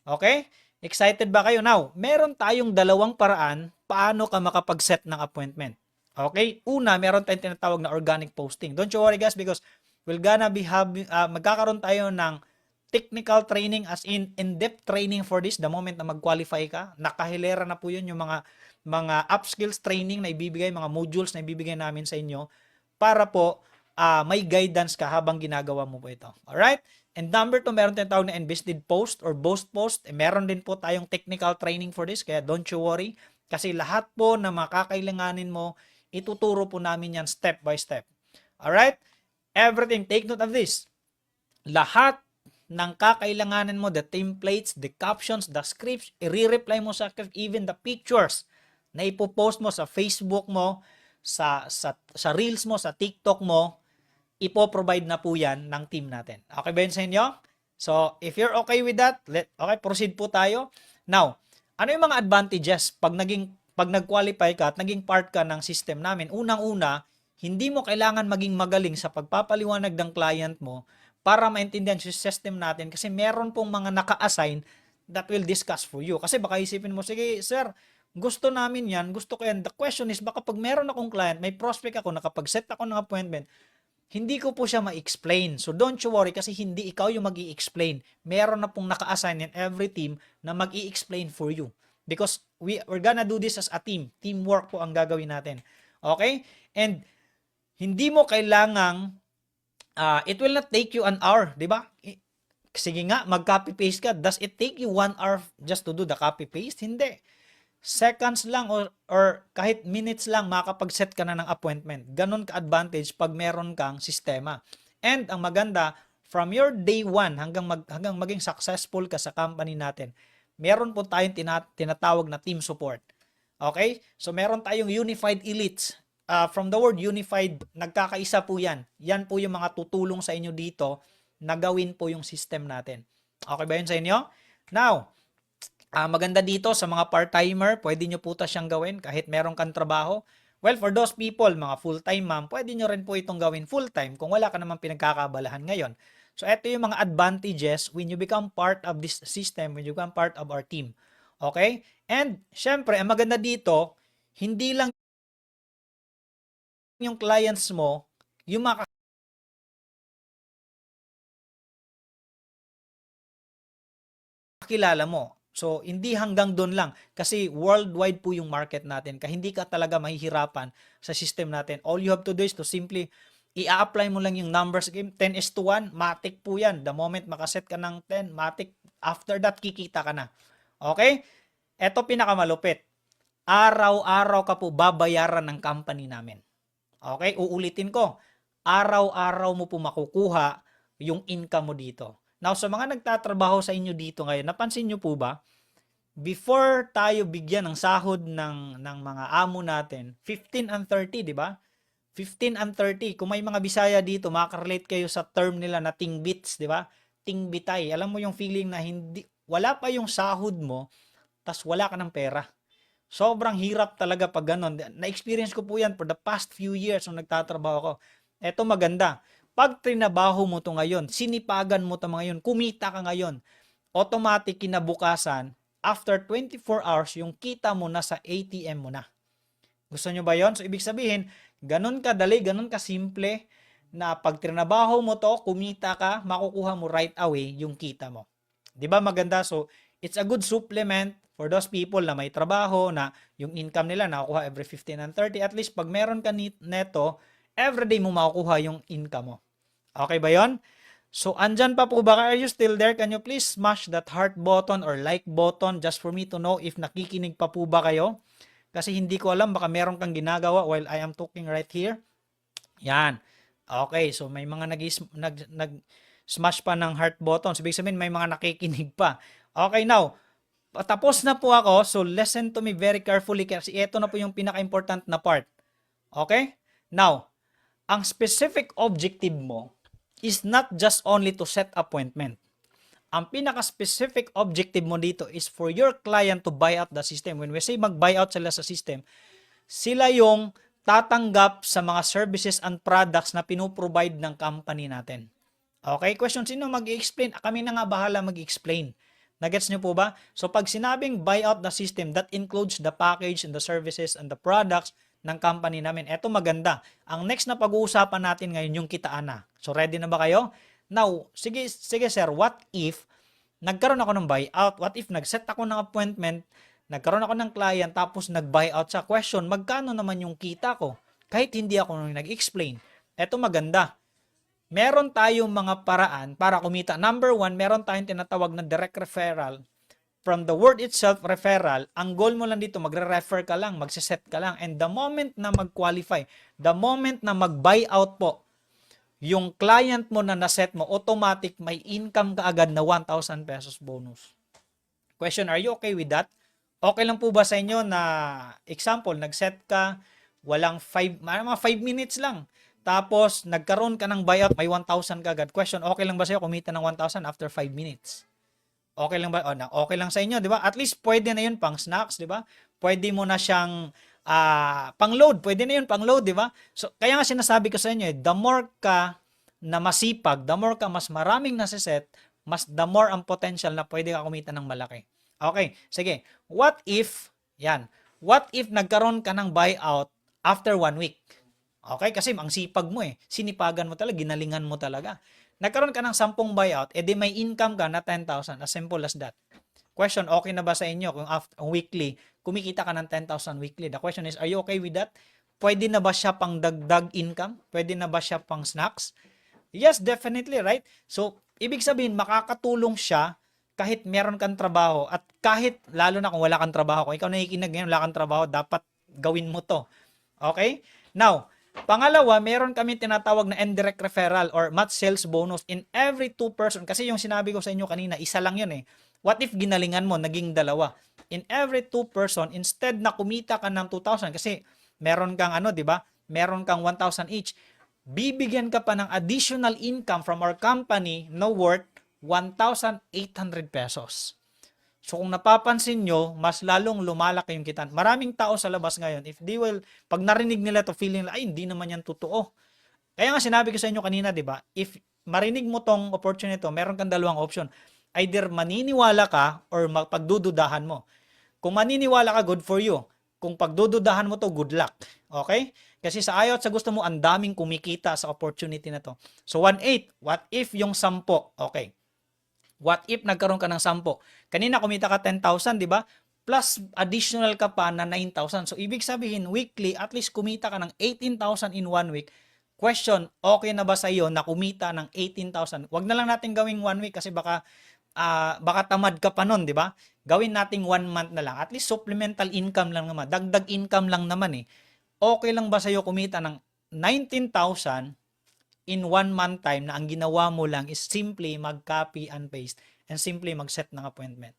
Okay? Excited ba kayo? Now, meron tayong dalawang paraan paano ka makapag-set ng appointment. Okay? Una, meron tayong tinatawag na organic posting. Don't you worry guys because we're gonna be having, magkakaroon tayo ng technical training as in-depth training for this the moment na mag-qualify ka. Nakahilera na po yun yung mga upskills training na ibibigay, mga modules na ibibigay namin sa inyo para po may guidance ka habang ginagawa mo po ito. Alright? And number 2, meron tayong tawag na invested post or boast post. Meron din po tayong technical training for this, kaya don't you worry. Kasi lahat po na makakailanganin mo, ituturo po namin yan step by step. Alright? Everything, take note of this. Lahat ng kakailanganin mo, the templates, the captions, the scripts, i-reply mo sa even the pictures na ipopost mo sa Facebook mo, sa Reels mo, sa TikTok mo, ipo-provide na po yan ng team natin. Okay ba yun sa inyo? So, if you're okay with that, okay, proceed po tayo. Now, ano yung mga advantages pag nag-qualify ka at naging part ka ng system namin? Unang-una, hindi mo kailangan maging magaling sa pagpapaliwanag ng client mo para maintindihan yung system natin kasi meron pong mga naka-assign that will discuss for you. Kasi baka isipin mo, sige sir, gusto namin yan, gusto ko yan. The question is, baka pag meron akong client, may prospect ako, nakapag-set ako ng appointment, hindi ko po siya ma-explain. So don't you worry kasi hindi ikaw yung mag-i-explain. Meron na pong naka-assign in every team na mag-i-explain for you. Because we're gonna do this as a team. Teamwork po ang gagawin natin. Okay? And hindi mo kailangang it will not take you an hour, di ba? Sige nga, mag-copy paste ka. Does it take you 1 hour just to do the copy paste? Hindi. Seconds lang or kahit minutes lang makakapag-set ka na ng appointment. Ganon ka-advantage pag meron kang sistema. And ang maganda, from your day 1 hanggang maging successful ka sa company natin, meron po tayong tinatawag na team support. Okay? So meron tayong unified elites. From the word unified, nagkakaisa po yan. Yan po yung mga tutulong sa inyo dito na gawin po yung system natin. Okay ba yun sa inyo? Now, maganda dito sa mga part-timer, pwede nyo po siyang gawin kahit meron kang trabaho. Well, for those people, mga full-time ma'am, pwede nyo rin po itong gawin full-time kung wala ka naman pinagkakabalahan ngayon. So, ito yung mga advantages when you become part of this system, when you become part of our team. Okay? And, syempre, ang maganda dito, hindi lang yung clients mo, yung makakilala mo. So, hindi hanggang doon lang. Kasi worldwide po yung market natin. Kaya hindi ka talaga mahihirapan sa system natin. All you have to do is to simply i-apply mo lang yung numbers game. 10 is to 1, matik po yan. The moment makaset ka ng 10, matik. After that, kikita ka na. Okay? Ito pinakamalupit. Araw-araw ka po babayaran ng company namin. Okay? Uulitin ko. Araw-araw mo po makukuha yung income mo dito. Now, sa mga nagtatrabaho sa inyo dito ngayon, napansin nyo po ba, before tayo bigyan ng sahod ng mga amo natin, 15 and 30, di ba? 15 and 30. Kung may mga Bisaya dito, makaka-relate kayo sa term nila na tingbits, di ba? Tingbitay. Alam mo yung feeling na wala pa yung sahod mo, tas wala ka ng pera. Sobrang hirap talaga pag ganun. Na-experience ko po yan for the past few years nung nagtatrabaho ko. Eto maganda. Pag trinabaho mo to ngayon, sinipagan mo to ngayon, kumita ka ngayon, automatic kinabukasan, after 24 hours, yung kita mo na sa ATM mo na. Gusto nyo ba yon? So, ibig sabihin, ganun kadali, ganun kasimple, na pag trinabaho mo to, kumita ka, makukuha mo right away yung kita mo. Di ba maganda? So, it's a good supplement for those people na may trabaho, na yung income nila nakukuha every 15 and 30. At least, pag meron ka neto, everyday mo makukuha yung income mo. Okay ba yon? So, andyan pa po ba? Are you still there? Can you please smash that heart button or like button just for me to know if nakikinig pa po ba kayo? Kasi hindi ko alam, baka meron kang ginagawa while I am talking right here. Yan. Okay, so may mga nag-smash pa ng heart button. So, ibig sabihin, may mga nakikinig pa. Okay, now, tapos na po ako. So, listen to me very carefully kasi ito na po yung pinaka-important na part. Okay? Now, ang specific objective mo is not just only to set appointment. Ang pinaka-specific objective mo dito is for your client to buy out the system. When we say mag-buy out sila sa system, sila yung tatanggap sa mga services and products na pinoprovide ng company natin. Okay? Question, sino mag-i-explain? Kami na nga bahala mag-i-explain. Nagets nyo po ba? So pag sinabing buy out the system, that includes the package and the services and the products ng company namin. Eto maganda. Ang next na pag-uusapan natin ngayon yung kitaan na. So ready na ba kayo? Now, sige sir, what if nagkaroon ako ng buyout? What if nag-set ako ng appointment, nagkaroon ako ng client, tapos nag-buyout sa question, magkano naman yung kita ko? Kahit hindi ako nag-explain. Eto maganda. Meron tayong mga paraan para kumita. Number one, meron tayong tinatawag na direct referral. From the word itself, referral, ang goal mo lang dito, magre-refer ka lang, magsiset ka lang. And the moment na mag-qualify, the moment na mag-buyout po, yung client mo na naset mo, automatic may income ka agad na 1,000 pesos bonus. Question, are you okay with that? Okay lang po ba sa inyo na, example, nag-set ka, walang mga 5 minutes lang. Tapos, nagkaroon ka ng buyout, may 1,000 ka agad. Question, okay lang ba sa'yo kumita ng 1,000 after 5 minutes? Okay lang ba? Okay lang sa inyo, di ba? At least pwede na yun pang snacks, di ba? Pwede mo na siyang pang-load. Pwede na yun pang-load, di ba? So, kaya nga sinasabi ko sa inyo, the more ka na masipag, the more ka mas maraming nasiset, the more ang potential na pwede ka kumita ng malaki. Okay, sige. What if nagkaroon ka ng buyout after 1 week? Okay, kasi ang sipag mo sinipagan mo talaga, ginalingan mo talaga. Nagkaroon ka ng 10 buyout, edi may income ka na 10,000, as simple as that. Question, okay na ba sa inyo kung weekly, kumikita ka ng 10,000 weekly? The question is, are you okay with that? Pwede na ba siya pang dagdag income? Pwede na ba siya pang snacks? Yes, definitely, right? So, ibig sabihin, makakatulong siya kahit meron kang trabaho at kahit, lalo na kung wala kang trabaho, kung ikaw nakikinig ngayon, wala kang trabaho, dapat gawin mo to. Okay? Now, pangalawa, meron kami tinatawag na indirect referral or match sales bonus in every 2 person. Kasi yung sinabi ko sa inyo kanina, isa lang yun What if ginalingan mo, naging 2? In every 2 person, instead na kumita ka ng 2,000, kasi meron kang di ba? Meron kang 1,000 each. Bibigyan ka pa ng additional income from our company na worth 1,800 pesos. So kung napapansin nyo, mas lalong lumalaki yung kita. Maraming tao sa labas ngayon, pag narinig nila to, feeling ay hindi naman yan totoo. Kaya nga sinabi ko sa inyo kanina, di ba? If marinig mo tong opportunity to, meron kang dalawang option. Either maniniwala ka or pagdududahan mo. Kung maniniwala ka, good for you. Kung pagdududahan mo to, good luck. Okay? Kasi sa ayaw at sa gusto mo, ang daming kumikita sa opportunity na to. So, 1/8. What if yung 10? Okay. What if nagkaroon ka ng 10? Kanina kumita ka 10,000, di ba? Plus additional ka pa na 9,000. So, ibig sabihin, weekly, at least kumita ka ng 18,000 in 1 week. Question, okay na ba sa iyo na kumita ng 18,000? Wag na lang natin gawing 1 week kasi baka tamad ka pa nun, di ba? Gawin nating 1 month na lang. At least supplemental income lang naman. Dagdag income lang naman eh. Okay lang ba sa iyo kumita ng 19,000 in 1 month time na ang ginawa mo lang is simply mag-copy and paste and simply mag-set ng appointment?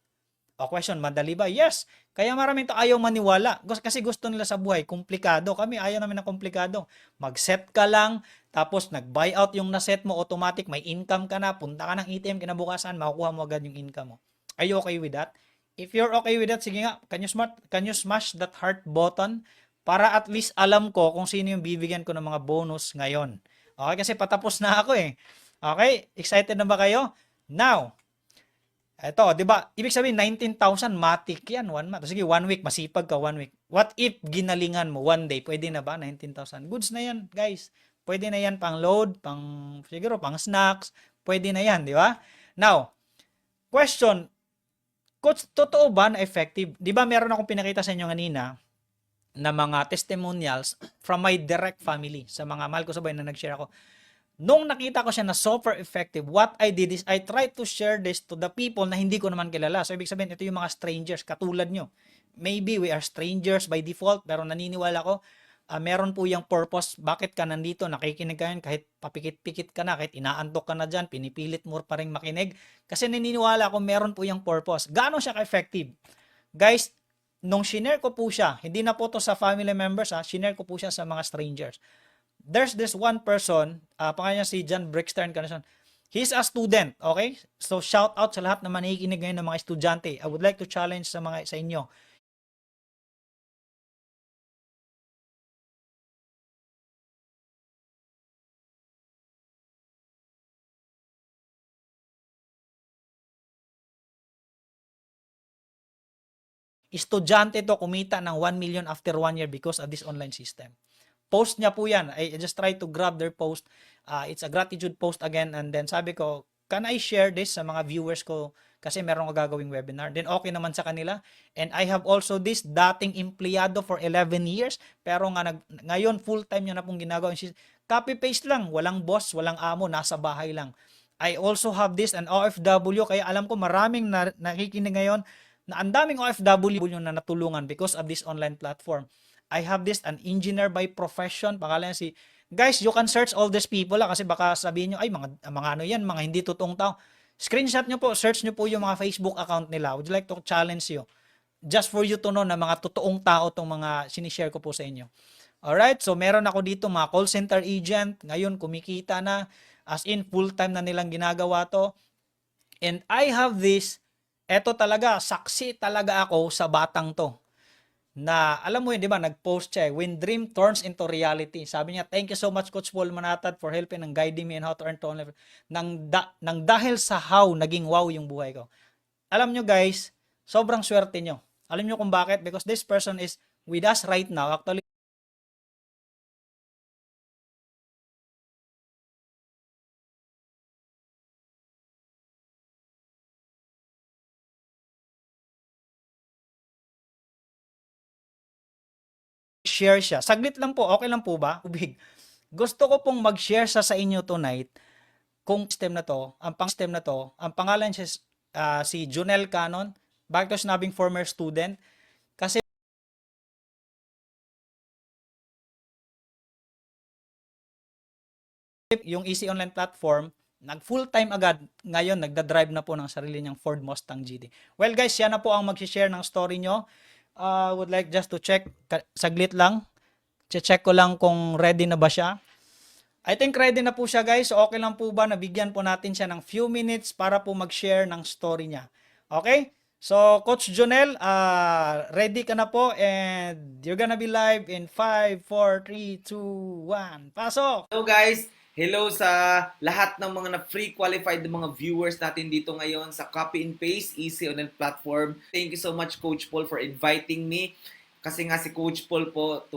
O question, madali ba? Yes. Kaya maraming to ayaw maniwala. Kasi gusto nila sa buhay, komplikado. Kami ayaw namin ng komplikado. Mag-set ka lang, tapos nag-buy out yung na-set mo, automatic, may income ka na, punta ka ng ATM, kinabukasan, makukuha mo agad yung income mo. Are you okay with that? If you're okay with that, sige nga, can you smash that heart button para at least alam ko kung sino yung bibigyan ko ng mga bonus ngayon. Okay, kasi patapos na ako eh. Okay, excited na ba kayo? Now, eto, 'di ba? Ibig sabihin 19,000 matik 'yan 1 month. Sige, 1 week masipag ka 1 week. What if ginalingan mo 1 day? Pwede na ba 19,000? Goods na 'yan, guys. Pwede na 'yan pang load, siguro pang snacks, pwede na 'yan, 'di ba? Now, question, coach, totoo ba na effective? 'Di ba meron akong pinakita sa inyo kanina na mga testimonials from my direct family sa mga mahal ko sa bahay na nag-share ako. Nung nakita ko siya na super effective, what I did is I tried to share this to the people na hindi ko naman kilala. So, ibig sabihin, ito yung mga strangers, katulad nyo. Maybe we are strangers by default, pero naniniwala ko, meron po yung purpose. Bakit ka nandito, nakikinig ka yan, kahit papikit-pikit ka na, kahit inaantok ka na dyan, pinipilit mo pa rin makinig. Kasi naniniwala ko, meron po yung purpose. Gaano siya ka-effective? Guys, nung shinare ko po siya, hindi na po to sa family members, shinare ko po siya sa mga strangers. There's this one person, pangalan niya si John Brickstern. He's a student, okay? So shout out sa lahat na manikinig ngayon ng mga estudyante. I would like to challenge sa inyo. Estudyante to kumita ng 1 million after 1 year because of this online system. Post niya po yan. I just try to grab their post. It's a gratitude post again. And then sabi ko, can I share this sa mga viewers ko? Kasi meron ko gagawing webinar. Then okay naman sa kanila. And I have also this dating empleyado for 11 years. Pero ngayon full-time niya na pong ginagawa. Copy-paste lang. Walang boss, walang amo. Nasa bahay lang. I also have this an OFW. Kaya alam ko maraming nakikinig ngayon na ang daming OFW na natulungan because of this online platform. I have this an engineer by profession, pangalan niya guys, you can search all these people kasi baka sabihin nyo, ay mga ano yan, mga hindi totoong tao. Screenshot nyo po, search nyo po yung mga Facebook account nila. Would you like to challenge you? Just for you to know na mga totoong tao tong mga sinishare ko po sa inyo. Alright, so meron ako dito mga call center agent, ngayon kumikita na, as in full-time na nilang ginagawa to. And I have this, eto talaga, saksi talaga ako sa batang to. Na alam mo yun, di ba, nag-post siya, when dream turns into reality. Sabi niya, thank you so much Coach Paul Manatad for helping and guiding me on how to earn to online. Nang dahil sa how, naging wow yung buhay ko. Alam nyo guys, sobrang swerte nyo. Alam nyo kung bakit? Because this person is with us right now. Actually, share siya. Saglit lang po, okay lang po ba? Ubig. Gusto ko pong mag-share sa inyo tonight kung system na to, ang pangalan siya si Junel Canon. Bakit ko sinabing former student? Kasi yung Easy Online Platform, nag full-time agad, ngayon nagda-drive na po ng sarili niyang Ford Mustang GT. Well guys, yan na po ang mag-share ng story nyo. Would like just to check, saglit lang, check ko lang kung ready na ba siya. I think ready na po siya guys. So okay lang po ba nabigyan po natin siya ng few minutes para po mag-share ng story niya. Okay? So Coach Jonel, ready ka na po and you're gonna be live in 5, 4, 3, 2, 1. Pasok! Hello guys! Hello sa lahat ng mga na-free qualified ng mga viewers natin dito ngayon sa Copy and Paste Easy Online Platform. Thank you so much Coach Paul for inviting me. Kasi nga si Coach Paul po,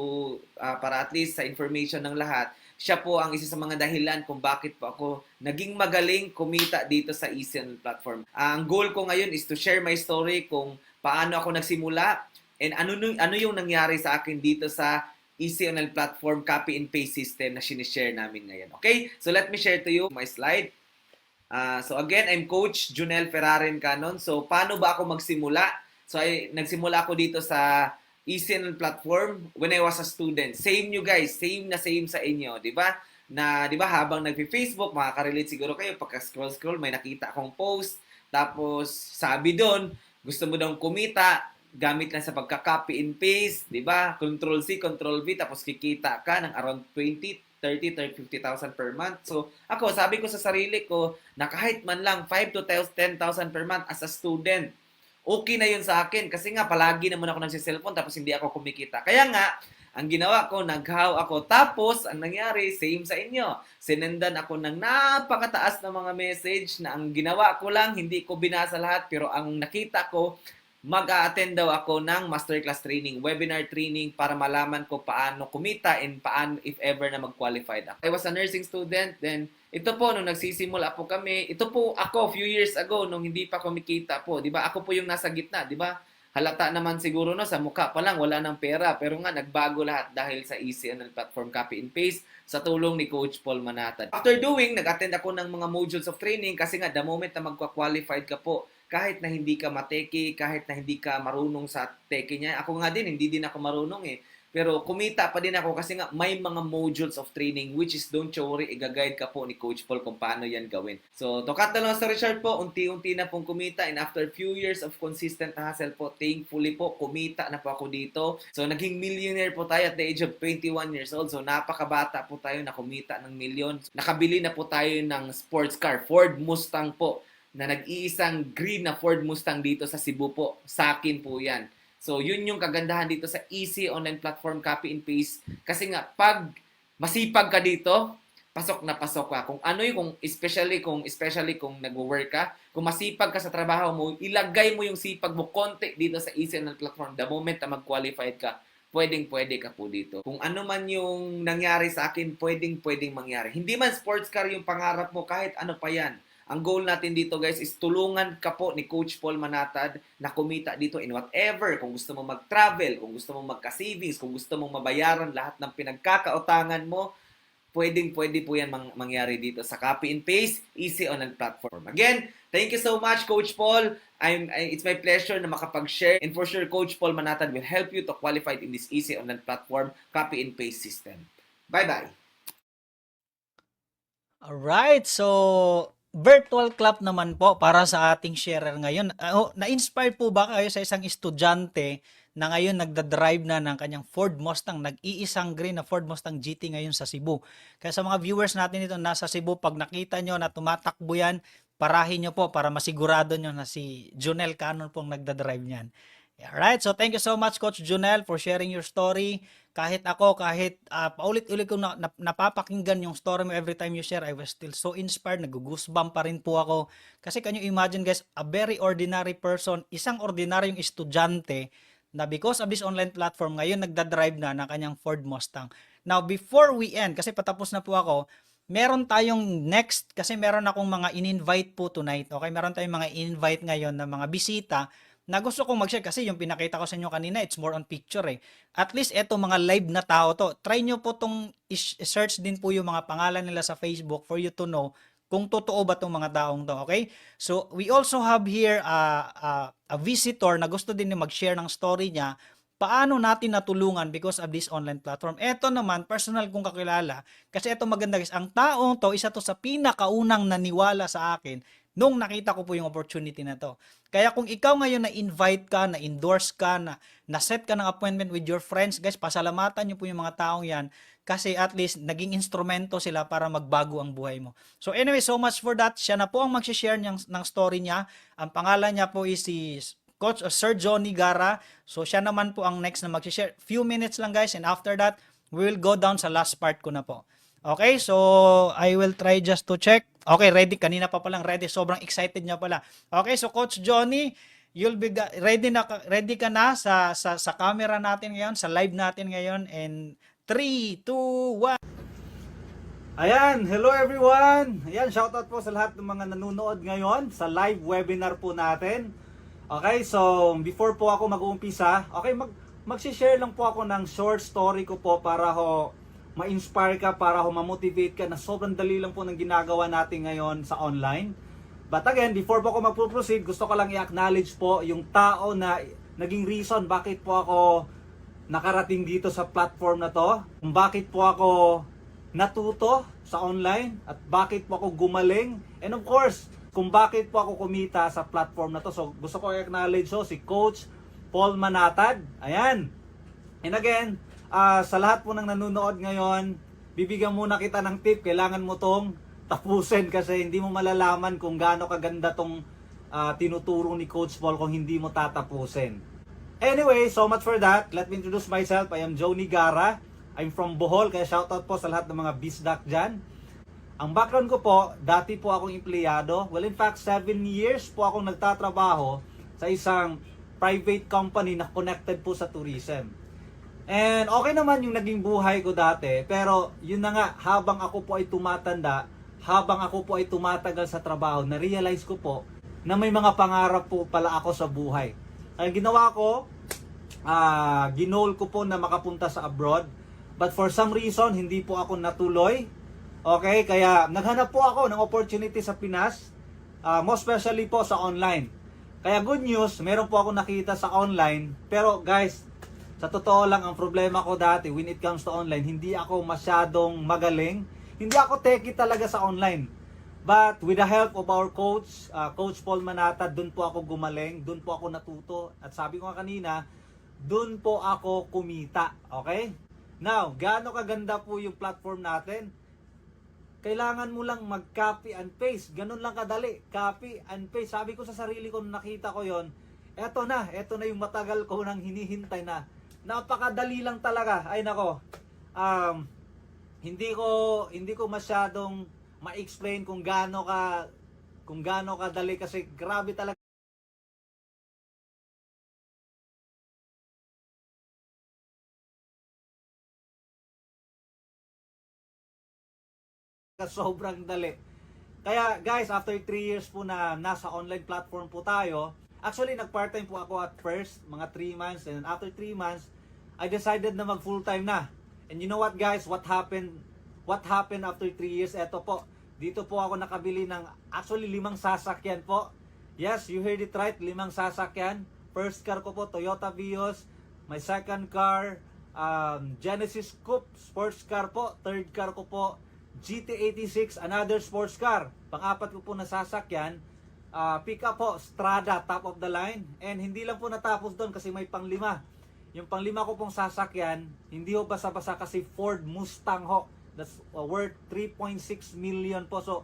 para at least sa information ng lahat, siya po ang isa sa mga dahilan kung bakit po ako naging magaling kumita dito sa ECNL platform. Ang goal ko ngayon is to share my story kung paano ako nagsimula and ano yung nangyari sa akin dito sa ECNL platform copy and paste system na sinishare namin ngayon. Okay? So let me share to you my slide. So again, I'm Coach Junel Ferrarin Canon. So paano ba ako magsimula? So nagsimula ako dito sa ECNL platform when I was a student. Same you guys, same na same sa inyo, 'di ba? Na 'di ba habang nagfi-Facebook, makaka-relate siguro kayo pagka scroll may nakita akong post, tapos sabi doon, gusto mo daw kumita gamit lang sa pagka-copy and paste, 'di ba? Control C, Control V tapos kikita ka ng around 50,000 per month. So, ako sabi ko sa sarili ko na kahit man lang 5 to 10,000 per month as a student, okay na yun sa akin kasi nga palagi naman ako nagsi-cellphone tapos hindi ako kumikita. Kaya nga, ang ginawa ko, naghaw ako. Tapos, ang nangyari, same sa inyo. Sinendan ako ng napakataas na mga message na ang ginawa ko lang, hindi ko binasa lahat, pero ang nakita ko, mag-a-attend daw ako ng masterclass training, webinar training para malaman ko paano kumita and paano if ever na mag-qualified ako. I was a nursing student, then ito po, nung nagsisimula po kami, ito po ako, few years ago, nung hindi pa kumikita po, di ba? Ako po yung nasa gitna, di ba? Halata naman siguro no, sa mukha pa lang, wala ng pera. Pero nga, nagbago lahat dahil sa ECNL platform copy and paste sa tulong ni Coach Paul Manatad. After doing, nag-attend ako ng mga modules of training kasi nga, the moment na magka-qualified ka po, kahit na hindi ka mateki, kahit na hindi ka marunong sa teki niya. Ako nga din, hindi din ako marunong eh. Pero kumita pa din ako kasi nga may mga modules of training which is don't you worry, i-guide ka po ni Coach Paul kung paano yan gawin. So, to cut the long story short po, unti-unti na pong kumita and after few years of consistent hustle po, thankfully po, kumita na po ako dito. So, naging millionaire po tayo at the age of 21 years old. So, napakabata po tayo na kumita ng millions. Nakabili na po tayo ng sports car, Ford Mustang po, na nag-iisang green na Ford Mustang dito sa Cebu po. Sa akin po yan. So, yun yung kagandahan dito sa easy online platform copy and paste. Kasi nga, pag masipag ka dito, pasok na pasok ka. Kung ano yung, especially kung nag-work ka, kung masipag ka sa trabaho mo, ilagay mo yung sipag mo konti dito sa easy online platform. The moment na mag-qualified ka, pwedeng-pwede ka po dito. Kung ano man yung nangyari sa akin, pwedeng-pwedeng mangyari. Hindi man sports car yung pangarap mo, kahit ano pa yan. Ang goal natin dito guys is tulungan ka po ni Coach Paul Manatad na kumita dito in whatever. Kung gusto mo mag-travel, kung gusto mo magka-savings, kung gusto mong mabayaran lahat ng pinagkakautangan mo, pwedeng-pwede po yan mangyari dito sa copy and paste, easy online platform. Again, thank you so much Coach Paul. It's my pleasure na makapag-share and for sure Coach Paul Manatad will help you to qualify in this easy online platform copy and paste system. Bye-bye! Alright, so virtual clap naman po para sa ating sharer ngayon. Na-inspire po ba kayo sa isang estudyante na ngayon nagda-drive na ng kanyang Ford Mustang, nag-iisang green na Ford Mustang GT ngayon sa Cebu? Kaya sa mga viewers natin dito nasa Cebu, pag nakita nyo na tumatakbo yan, parahin nyo po para masigurado nyo na si Junel Canon pong nagda-drive niyan. Alright, so thank you so much Coach Junel for sharing your story. Kahit paulit-ulit ko napapakinggan yung story mo every time you share, I was still so inspired, nag-goosebump pa rin po ako. Kasi can you imagine guys, a very ordinary person, isang ordinaryong estudyante na because of this online platform, ngayon nagda-drive na ng kanyang Ford Mustang. Now, before we end, kasi patapos na po ako, meron tayong next, kasi meron akong mga in-invite po tonight. Okay, meron tayong mga in-invite ngayon na mga bisita na gusto kong mag-share kasi yung pinakita ko sa inyo kanina, it's more on picture eh. At least eto mga live na tao to. Try nyo po tong search din po yung mga pangalan nila sa Facebook for you to know kung totoo ba tong mga taong to, okay? So, we also have here a visitor na gusto din mag-share ng story niya. Paano natin natulungan because of this online platform? Eto naman, personal kong kakilala. Kasi eto maganda guys, ang taong to, isa to sa pinakaunang naniwala sa akin nung nakita ko po yung opportunity na to. Kaya kung ikaw ngayon na-invite ka, na-endorse ka, na-set ka ng appointment with your friends, guys, pasalamatan nyo po yung mga taong yan kasi at least naging instrumento sila para magbago ang buhay mo. So anyway, so much for that. Siya na po ang mag-share ng story niya. Ang pangalan niya po is si Coach Sir Johnny Gara. So siya naman po ang next na mag-share. Few minutes lang guys and after that, we will go down sa last part ko na po. Okay, so I will try just to check. Okay, ready. Kanina pa palang ready. Sobrang excited niya pala. Okay, so Coach Johnny, ready ka na sa camera natin ngayon, sa live natin ngayon, and 3, 2, 1. Ayan, hello everyone! Ayan, shoutout po sa lahat ng mga nanonood ngayon sa live webinar po natin. Okay, so before po ako mag-uumpisa, okay, mag-share lang po ako ng short story ko po para ho ma-inspire ka, para ho ma-motivate ka na sobrang dali lang po ng ginagawa natin ngayon sa online. But again, before po ako mag-proceed, gusto ko lang i-acknowledge po yung tao na naging reason bakit po ako nakarating dito sa platform na to, kung bakit po ako natuto sa online at bakit po ako gumaling, and of course kung bakit po ako kumita sa platform na to. So gusto ko i-acknowledge si Coach Paul Manatad. Ayan, and again, sa lahat po ng nanonood ngayon, bibigyan muna kita ng tip. Kailangan mo tong tapusin kasi hindi mo malalaman kung gaano kaganda tong tinuturo ni Coach Paul kung hindi mo tatapusin. Anyway, so much for that. Let me introduce myself. I am Johnny Gara. I'm from Bohol, kaya shoutout po sa lahat ng mga bisdak dyan. Ang background ko po, dati po akong empleyado. Well, in fact, 7 years po akong nagtatrabaho sa isang private company na connected po sa tourism. And okay naman yung naging buhay ko dati, pero yun na nga, habang ako po ay tumatanda, habang ako po ay tumatagal sa trabaho, na-realize ko po na may mga pangarap po pala ako sa buhay. Kaya ginawa ko, ginol ko po na makapunta sa abroad. But for some reason, hindi po ako natuloy. Okay, kaya naghanap po ako ng opportunity sa Pinas, most especially po sa online. Kaya good news, meron po ako nakita sa online. Pero guys, sa totoo lang, ang problema ko dati when it comes to online, hindi ako masyadong magaling. Hindi ako techie talaga sa online. But with the help of our coach, Coach Paul Manata, dun po ako gumaling, dun po ako natuto. At sabi ko nga kanina, dun po ako kumita. Okay? Now, gaano kaganda po yung platform natin? Kailangan mo lang mag-copy and paste. Ganun lang kadali. Copy and paste. Sabi ko sa sarili ko nung nakita ko yon, eto na yung matagal ko nang hinihintay na. Napakadali lang talaga. Ay nako. Hindi ko masyadong ma-explain kung gaano kadali kasi grabe talaga. Sobrang dali. Kaya guys, after 3 years po na nasa online platform po tayo, actually nag-part-time po ako at first, mga 3 months, and after 3 months, I decided na mag full-time na. And you know what guys, what happened after 3 years? Eto po, dito po ako nakabili ng actually 5 sasakyan po. Yes, you heard it right, 5 sasakyan. First car ko po, Toyota Vios. My second car, Genesis Coupe, sports car po. Third car ko po, GT86, another sports car. Pang-apat ko po na sasakyan, pick up po, Strada, top of the line. And hindi lang po natapos doon kasi may pang-5. Yung pang-5 ko pong sasakyan, hindi ho basa-basa kasi Ford Mustang ho. That's worth 3.6 million po. So,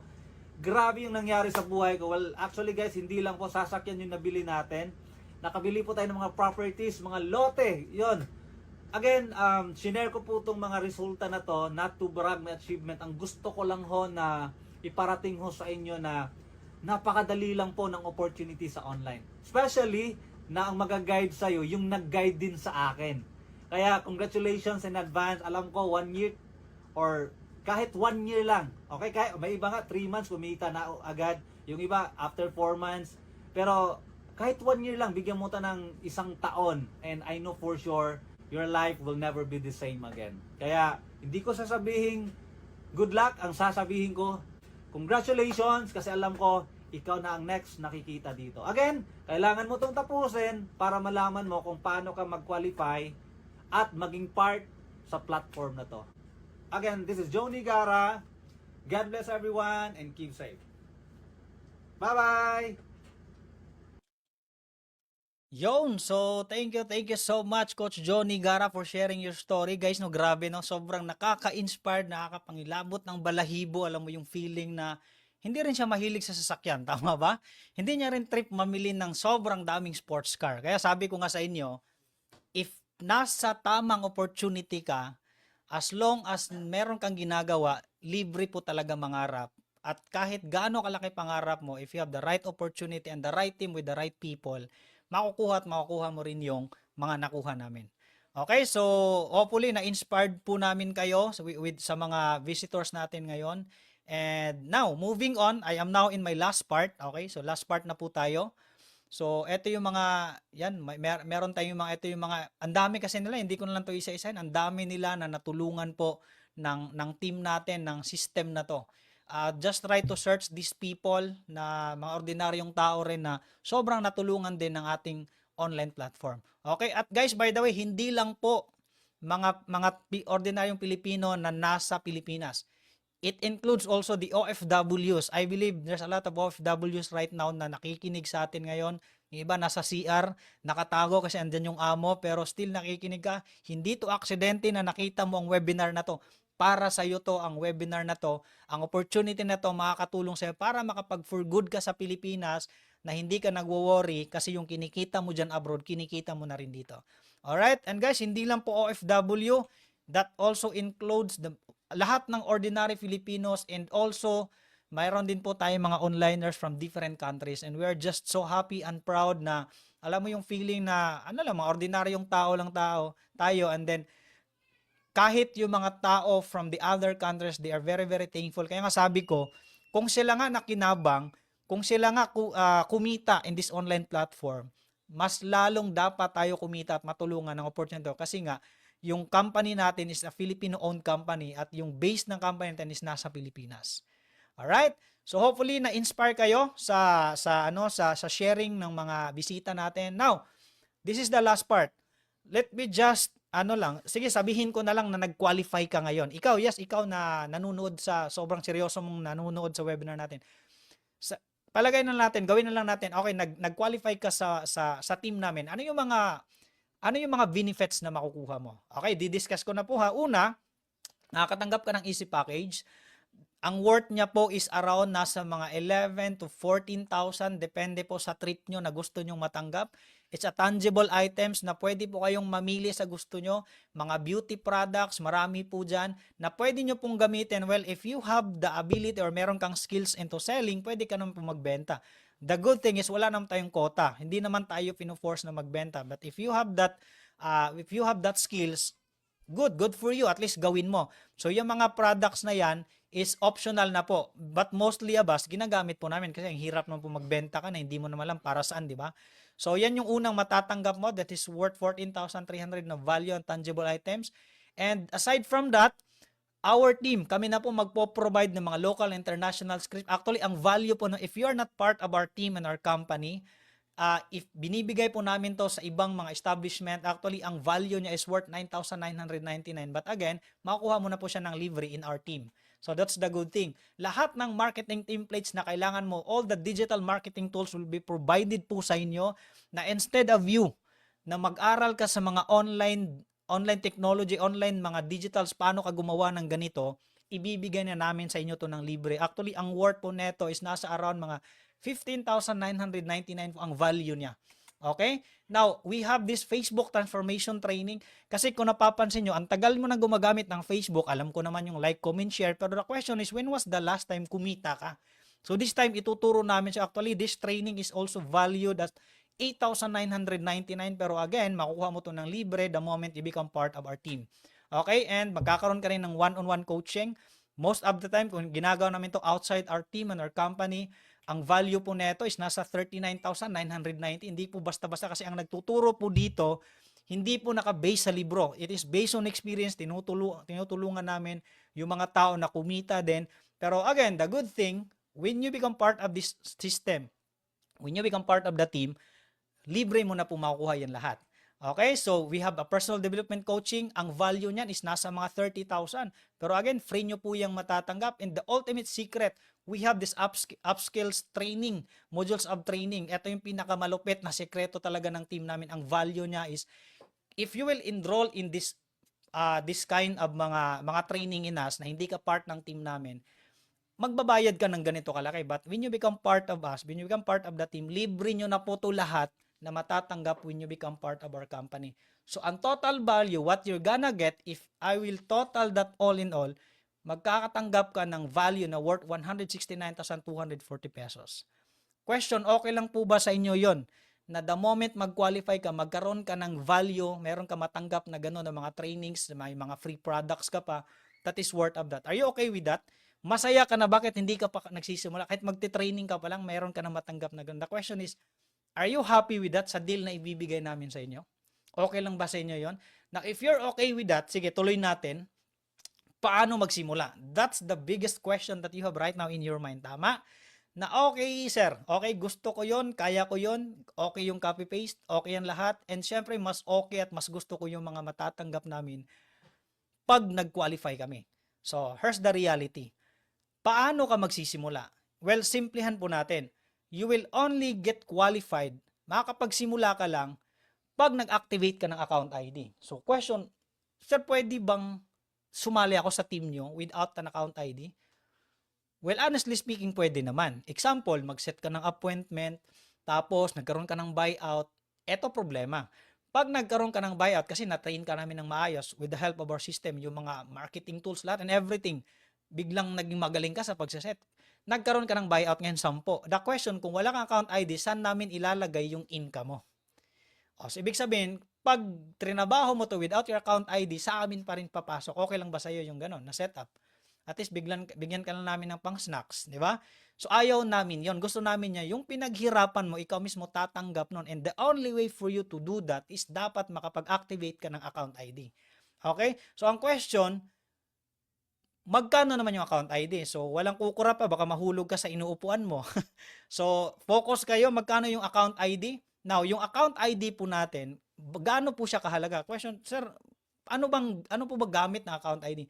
grabe yung nangyari sa buhay ko. Well, actually guys, hindi lang po sasakyan yung nabili natin. Nakabili po tayo ng mga properties, mga lote. Yon. Again, shinare ko po itong mga resulta na to, not to brag my achievement. Ang gusto ko lang ho na iparating ho sa inyo na napakadali lang po ng opportunity sa online. Especially na ang mag-guide sa'yo, yung nag-guide din sa akin. Kaya congratulations in advance. Alam ko 1 year or kahit 1 year lang. Okay, kahit may iba nga 3 months kumita na agad. Yung iba after 4 months. Pero kahit 1 year lang, bigyan mo ta ng 1 taon. And I know for sure, your life will never be the same again. Kaya, hindi ko sasabihin good luck. Ang sasabihin ko, congratulations, kasi alam ko, ikaw na ang next nakikita dito. Again, kailangan mo itong tapusin para malaman mo kung paano ka mag-qualify at maging part sa platform na to. Again, this is Johnny Gara. God bless everyone and keep safe. Bye-bye! Yon, so thank you so much Coach Johnny Gara for sharing your story. Guys, no, grabe no, sobrang nakaka-inspired, nakakapangilabot ng balahibo. Alam mo yung feeling na hindi rin siya mahilig sa sasakyan, tama ba? Hindi niya rin trip mamili ng sobrang daming sports car. Kaya sabi ko nga sa inyo, if nasa tamang opportunity ka, as long as meron kang ginagawa, libre po talaga mangarap. At kahit gaano kalaki pangarap mo, if you have the right opportunity and the right team with the right people, makukuha mo rin yung mga nakuha namin. Okay, so hopefully na-inspired po namin kayo with sa mga visitors natin ngayon. And now, moving on, I am now in my last part. Okay, so last part na po tayo. So, ito yung mga, yan, meron tayong mga, ito yung mga, ang dami kasi nila, hindi ko na lang to isa-isahin, ang dami nila na natulungan po ng team natin, ng system na to. Just try to search these people na mga ordinaryong tao rin na sobrang natulungan din ng ating online platform. Okay, at guys, by the way, hindi lang po mga ordinaryong Pilipino na nasa Pilipinas. It includes also the OFWs. I believe there's a lot of OFWs right now na nakikinig sa atin ngayon. Yung iba nasa CR, nakatago kasi andyan yung amo, pero still nakikinig ka. Hindi to aksidente na nakita mo ang webinar na to. Para sa iyo to ang webinar na to. Ang opportunity na to makakatulong sa iyo para makapag-for good ka sa Pilipinas na hindi ka nagwo-worry kasi yung kinikita mo dyan abroad, kinikita mo na rin dito. Alright? And guys, hindi lang po OFW. That also includes lahat ng ordinary Filipinos, and also mayroon din po tayong mga onliners from different countries, and we are just so happy and proud na alam mo yung feeling na ano lang, mga ordinaryong tao lang tayo, and then kahit yung mga tao from the other countries, they are very very thankful. Kaya nga sabi ko, kung sila nga nakinabang, kung sila nga kumita in this online platform, mas lalong dapat tayo kumita at matulungan ng opportunity kasi nga yung company natin is a Filipino-owned company at yung base ng company natin is nasa Pilipinas. Alright? So hopefully na-inspire kayo sa sharing ng mga bisita natin. Now, this is the last part. Let me just sige, sabihin ko na lang na nag-qualify ka ngayon. Ikaw, yes, ikaw na nanonood sobrang seryoso mong nanonood sa webinar natin. Palagay na natin, gawin na lang natin, okay, nag-qualify ka sa team namin. Ano yung mga benefits na makukuha mo? Okay, didiscuss ko na po ha. Una, nakakatanggap ka ng easy package. Ang worth niya po is around nasa mga 11 to 14,000 depende po sa trip nyo na gusto nyong matanggap. It's a tangible items na pwede po kayong mamili sa gusto nyo. Mga beauty products, marami po dyan na pwede nyo pong gamitin. Well, if you have the ability or meron kang skills into selling, pwede ka naman po magbenta. The good thing is wala naman tayong quota. Hindi naman tayo pino-force na magbenta. But if you have that skills, good for you. At least gawin mo. So yung mga products na yan is optional na po. But mostly abas, ginagamit po namin kasi ang hirap naman po magbenta ka na hindi mo naman alam para saan, di ba? So yan yung unang matatanggap mo, that is worth 14,300 na value on tangible items. And aside from that, our team, kami na po magpo-provide ng mga local and international script. Actually, ang value po, if you are not part of our team and our company, if binibigay po namin to sa ibang mga establishment, actually, ang value niya is worth 9,999. But again, makukuha mo na po siya ng libre in our team. So that's the good thing. Lahat ng marketing templates na kailangan mo, all the digital marketing tools will be provided po sa inyo na instead of you na mag-aral ka sa mga online technology, online mga digitals, paano ka gumawa ng ganito, ibibigay na namin sa inyo to ng libre. Actually, ang worth po neto is nasa around mga 15,999 ang value niya. Okay? Now, we have this Facebook transformation training. Kasi kung napapansin nyo, ang tagal mo na gumagamit ng Facebook, alam ko naman yung like, comment, share, pero the question is, when was the last time kumita ka? So this time, ituturo namin siya. Actually, this training is also valued at 8,999, pero again, makukuha mo to ng libre the moment you become part of our team. Okay? And magkakaroon ka rin ng one-on-one coaching. Most of the time, kung ginagawa namin to outside our team and our company, ang value po neto is nasa 39,990. Hindi po basta-basta kasi ang nagtuturo po dito, hindi po naka-base sa libro. It is based on experience. Tinutulungan namin yung mga tao na kumita din. Pero again, the good thing, when you become part of this system, when you become part of the team, libre mo na po makukuha yan lahat. Okay, so we have a personal development coaching. Ang value niyan is nasa mga 30,000. Pero again, free nyo po yung matatanggap. And the ultimate secret, we have this upskills training, modules of training. Ito yung pinakamalupit na sekreto talaga ng team namin. Ang value niya is, if you will enroll in this kind of mga training in us na hindi ka part ng team namin, magbabayad ka ng ganito kalaki. But when you become part of us, when you become part of the team, libre nyo na po ito lahat na matatanggap when you become part of our company. So, ang total value, what you're gonna get, if I will total that all in all, magkakatanggap ka ng value na worth 169,240 pesos. Question, okay lang po ba sa inyo yon na the moment mag-qualify ka, magkaroon ka ng value, meron ka matanggap na gano'n ng mga trainings, may mga free products ka pa, that is worth of that. Are you okay with that? Masaya ka na bakit hindi ka pa nagsisimula? Kahit magte-training ka pa lang, meron ka na matanggap na gano'n. The question is, are you happy with that sa deal na ibibigay namin sa inyo? Okay lang ba sa inyo yon? Now, if you're okay with that, sige, tuloy natin. Paano magsimula? That's the biggest question that you have right now in your mind. Tama? Na okay, sir. Okay, gusto ko yon, kaya ko yon, okay yung copy-paste, okay yan lahat. And syempre, mas okay at mas gusto ko yung mga matatanggap namin pag nag-qualify kami. So, here's the reality. Paano ka magsisimula? Well, simplihan po natin. You will only get qualified, makakapagsimula ka lang pag nag-activate ka ng account ID. So, question, sir, pwede bang sumali ako sa team nyo without an account ID? Well, honestly speaking, pwede naman. Example, mag-set ka ng appointment, tapos nagkaroon ka ng buyout, eto problema. Pag nagkaroon ka ng buyout, kasi na-train ka namin ng maayos with the help of our system, yung mga marketing tools, lahat and everything, biglang naging magaling ka sa pagsaset. Nagkaroon ka ng buyout ngayon 10. The question, kung wala kang account ID, saan namin ilalagay yung income mo? O, so ibig sabihin, pag trinabaho mo to without your account ID, sa amin pa rin papasok. Okay lang ba sa'yo yung gano'n na setup? At least bigyan ka lang namin ng pang snacks, di ba? So ayaw namin yon. Gusto namin niya, yung pinaghirapan mo, ikaw mismo tatanggap nun. And the only way for you to do that is dapat makapag-activate ka ng account ID. Okay? So ang question, magkano naman yung account ID? So walang kukura pa, baka mahulog ka sa inuupuan mo. So focus kayo, magkano yung account ID? Now, yung account ID po natin, gaano po siya kahalaga? Question, sir, ano po ba gamit na account ID?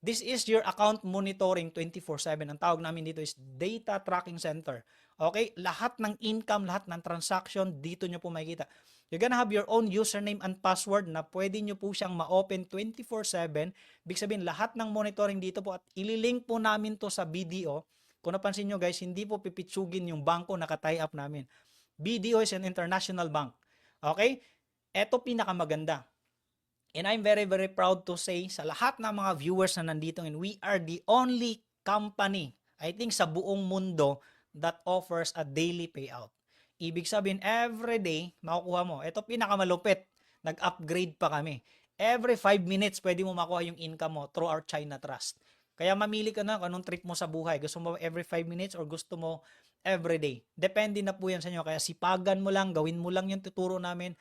This is your account monitoring 24/7. Ang tawag namin dito is Data Tracking Center. Okay? Lahat ng income, lahat ng transaction, dito nyo po makikita. You're gonna have your own username and password na pwede nyo po siyang ma-open 24/7. Ibig sabihin, lahat ng monitoring dito po at ililink po namin to sa BDO. Kung napansin nyo guys, hindi po pipitsugin yung bangko na ka-tie up namin. BDO is an international bank. Okay? Ito pinakamaganda. And I'm very, very proud to say sa lahat ng mga viewers na nandito, and we are the only company, I think sa buong mundo, that offers a daily payout. Ibig sabihin, every day, makukuha mo. Ito pinakamalupit. Nag-upgrade pa kami. Every 5 minutes, pwede mo makuha yung income mo through our China Trust. Kaya mamili ka na kung anong trip mo sa buhay. Gusto mo every 5 minutes or gusto mo every day. Depende na po yan sa inyo. Kaya sipagan mo lang, gawin mo lang yung tuturo namin.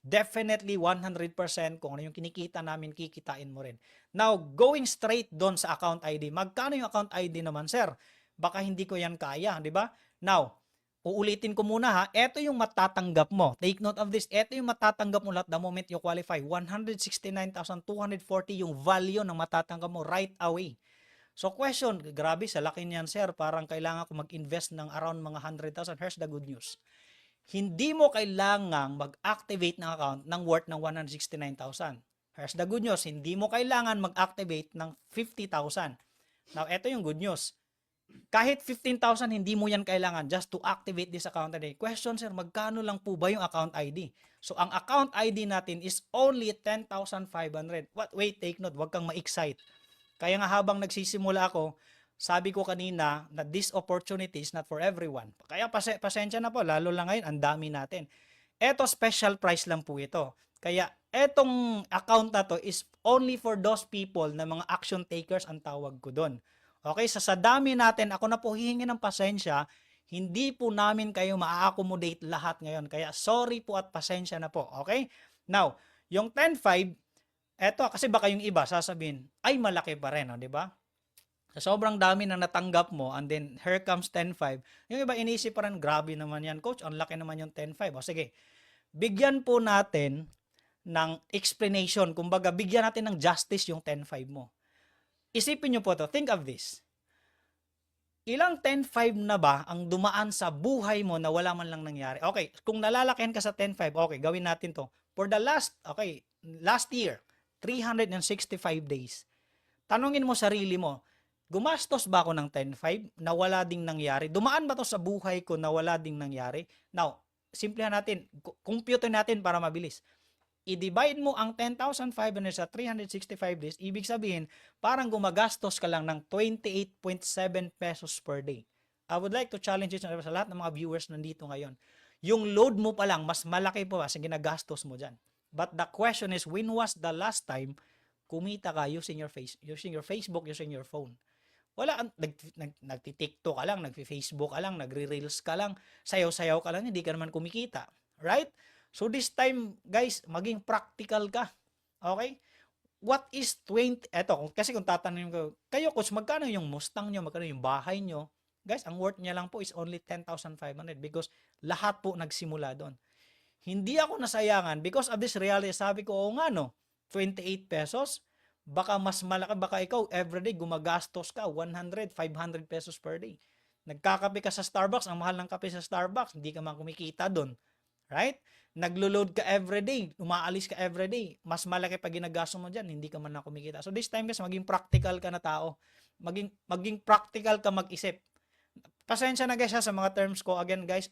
Definitely 100% kung ano yung kinikita namin, kikitain mo rin. Now, going straight doon sa account ID. Magkano yung account ID naman, sir? Baka hindi ko yan kaya, di ba? Now, uulitin ko muna ha. Ito yung matatanggap mo. Take note of this. Ito yung matatanggap mo lahat the moment you qualify. 169,240 yung value ng matatanggap mo right away. So question, grabe sa laki niyan, sir. Parang kailangan ko mag-invest ng around mga 100,000. Here's the good news. Hindi mo kailangang mag-activate ng account ng worth ng 169,000. Here's the good news, hindi mo kailangan mag-activate ng 50,000. Now, ito yung good news. Kahit 15,000, hindi mo yan kailangan just to activate this account ID. Question, sir, magkano lang po ba yung account ID? So, ang account ID natin is only 10,500. Wait, take note, wag kang ma-excite. Kaya nga habang nagsisimula ako, sabi ko kanina na this opportunity is not for everyone. Kaya pasensya na po, lalo lang ngayon, ang dami natin. Eto, special price lang po ito. Kaya etong account na to is only for those people na mga action takers ang tawag ko doon. Okay, sa dami natin, ako na po hihingi ng pasensya, hindi po namin kayo ma-accommodate lahat ngayon. Kaya sorry po at pasensya na po. Okay? Now, yung 10.5, eto, kasi baka yung iba sasabihin, ay malaki pa rin, di ba? Sa sobrang dami na natanggap mo, and then here comes 10.5, yung iba inisip pa rin, grabe naman yan, coach, ang laki naman yung 10.5. O sige, bigyan po natin ng explanation, kumbaga bigyan natin ng justice yung 10.5 mo. Isipin nyo po to, think of this. Ilang 10.5 na ba ang dumaan sa buhay mo na wala man lang nangyari? Okay, kung nalalakihan ka sa 10.5, okay, gawin natin to. For the last year, 365 days, tanungin mo sarili mo, gumastos ba ako ng 10.5 na wala ding nangyari? Dumaan ba to sa buhay ko na wala ding nangyari? Now, simplihan natin, compute natin para mabilis. I-divide mo ang 10,500 sa 365 days, ibig sabihin, parang gumagastos ka lang ng 28.7 pesos per day. I would like to challenge you sa lahat ng mga viewers nandito ngayon. yung load mo pa lang, mas malaki pa sa ginagastos mo dyan. But the question is, when was the last time kumita ka using your Facebook, using your phone? Wala, nagti-TikTok ka lang, nagfi-Facebook ka lang, nagre-reels ka lang, sayaw-sayaw ka lang, hindi ka naman kumikita. Right? So this time, guys, maging practical ka. Okay? What is 20, eto, kasi kung tatanungin ko, kayo coach, magkano yung Mustang nyo, magkano yung bahay nyo? Guys, ang worth niya lang po is only 10,500 because lahat po nagsimula doon. Hindi ako nasayangan because of this reality. Sabi ko, oo nga no, 28 pesos, baka mas malaki, baka ikaw everyday gumagastos ka 100, 500 pesos per day. Nagkakape ka sa Starbucks, ang mahal ng kape sa Starbucks, hindi ka man kumikita doon. Right? Naglo-load ka everyday, umaalis ka everyday, mas malaki pa ginagasto mo dyan, hindi ka man na kumikita. So this time guys, maging practical ka na tao. Maging practical ka mag-isip. Pasensya na guys sa mga terms ko. Again guys,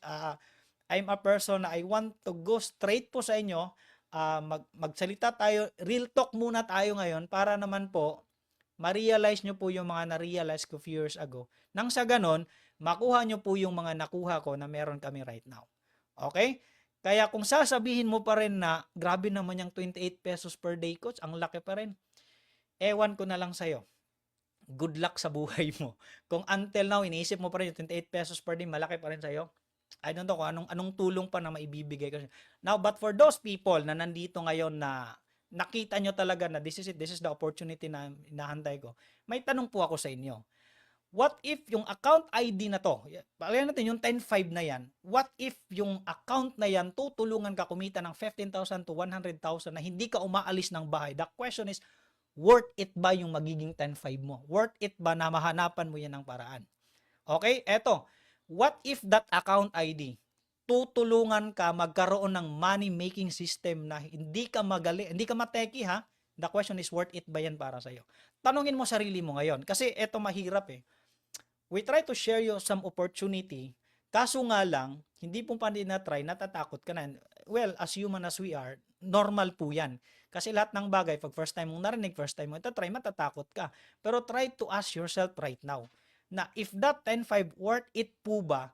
I'm a person na I want to go straight po sa inyo. Magsalita tayo, real talk muna tayo ngayon para naman po ma-realize nyo po yung mga na-realize ko few years ago. Nang sa ganon, makuha nyo po yung mga nakuha ko na meron kami right now. Okay? Kaya kung sasabihin mo pa rin na grabe naman yung 28 pesos per day coach, ang laki pa rin. Ewan ko na lang sa'yo. Good luck sa buhay mo. Kung until now, iniisip mo pa rin yung 28 pesos per day, malaki pa rin sa'yo. I don't know kung anong tulong pa na maibibigay ko. Now, but for those people na nandito ngayon na nakita nyo talaga na this is it, this is the opportunity na inahanday ko, may tanong po ako sa inyo. What if yung account ID na to, palayan natin yung 10.5 na yan, what if yung account na yan tutulungan ka kumita ng 15,000 to 100,000 na hindi ka umaalis ng bahay? The question is, worth it ba yung magiging 10.5 mo? Worth it ba na mahanapan mo yan ng paraan? Okay, eto. What if that account ID tutulungan ka magkaroon ng money making system na hindi ka magaling, hindi ka mateki ha? The question is, worth it ba yan para sa'yo? Tanungin mo sarili mo ngayon. Kasi eto mahirap eh. We try to share you some opportunity. Kaso nga lang, hindi po pa din na-try, natatakot ka na. Well, as human as we are, normal po yan. Kasi lahat ng bagay, pag first time mong narinig, first time mo ito-try, matatakot ka. Pero try to ask yourself right now, na if that 10.5 worth it po ba,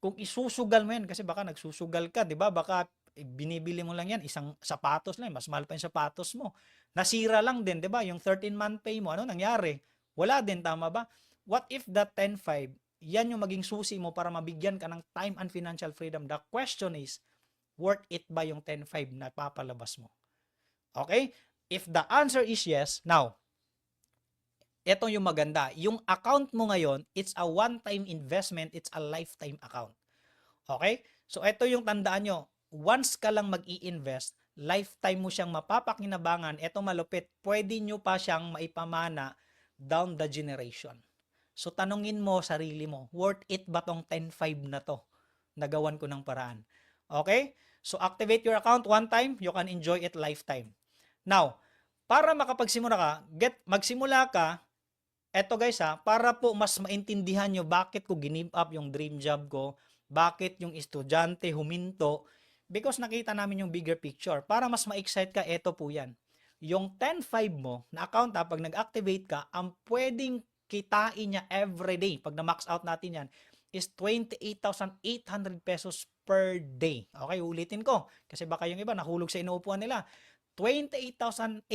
kung isusugal mo yan, kasi baka nagsusugal ka, di ba? Baka binibili mo lang yan, isang sapatos lang, mas mahal pa yung sapatos mo. Nasira lang din, di ba? Yung 13-month pay mo, ano nangyari? Wala din, tama ba? What if that 10.5, yan yung maging susi mo para mabigyan ka ng time and financial freedom? The question is, worth it ba yung 10.5 na papalabas mo? Okay? If the answer is yes, now, ito yung maganda. Yung account mo ngayon, it's a one-time investment, it's a lifetime account. Okay? So, ito yung tandaan nyo. Once ka lang mag-i-invest, lifetime mo siyang mapapakinabangan, ito malupit, pwede nyo pa siyang maipamana down the generation. So, tanungin mo sarili mo, worth it ba tong 10.5 na to? Nagawan ko ng paraan. Okay? So, activate your account one time, you can enjoy it lifetime. Now, para makapagsimula ka, magsimula ka, eto guys para po mas maintindihan nyo bakit ko give up yung dream job ko, bakit yung estudyante huminto, because nakita namin yung bigger picture. Para mas ma-excite ka, eto po yan. Yung 10.5 mo na account pag nag-activate ka, ang pwedeng kitain niya everyday, pag na-max out natin yan, is 28,800 pesos per day. Okay, ulitin ko. Kasi baka yung iba nahulog sa inuupuan nila. 28,800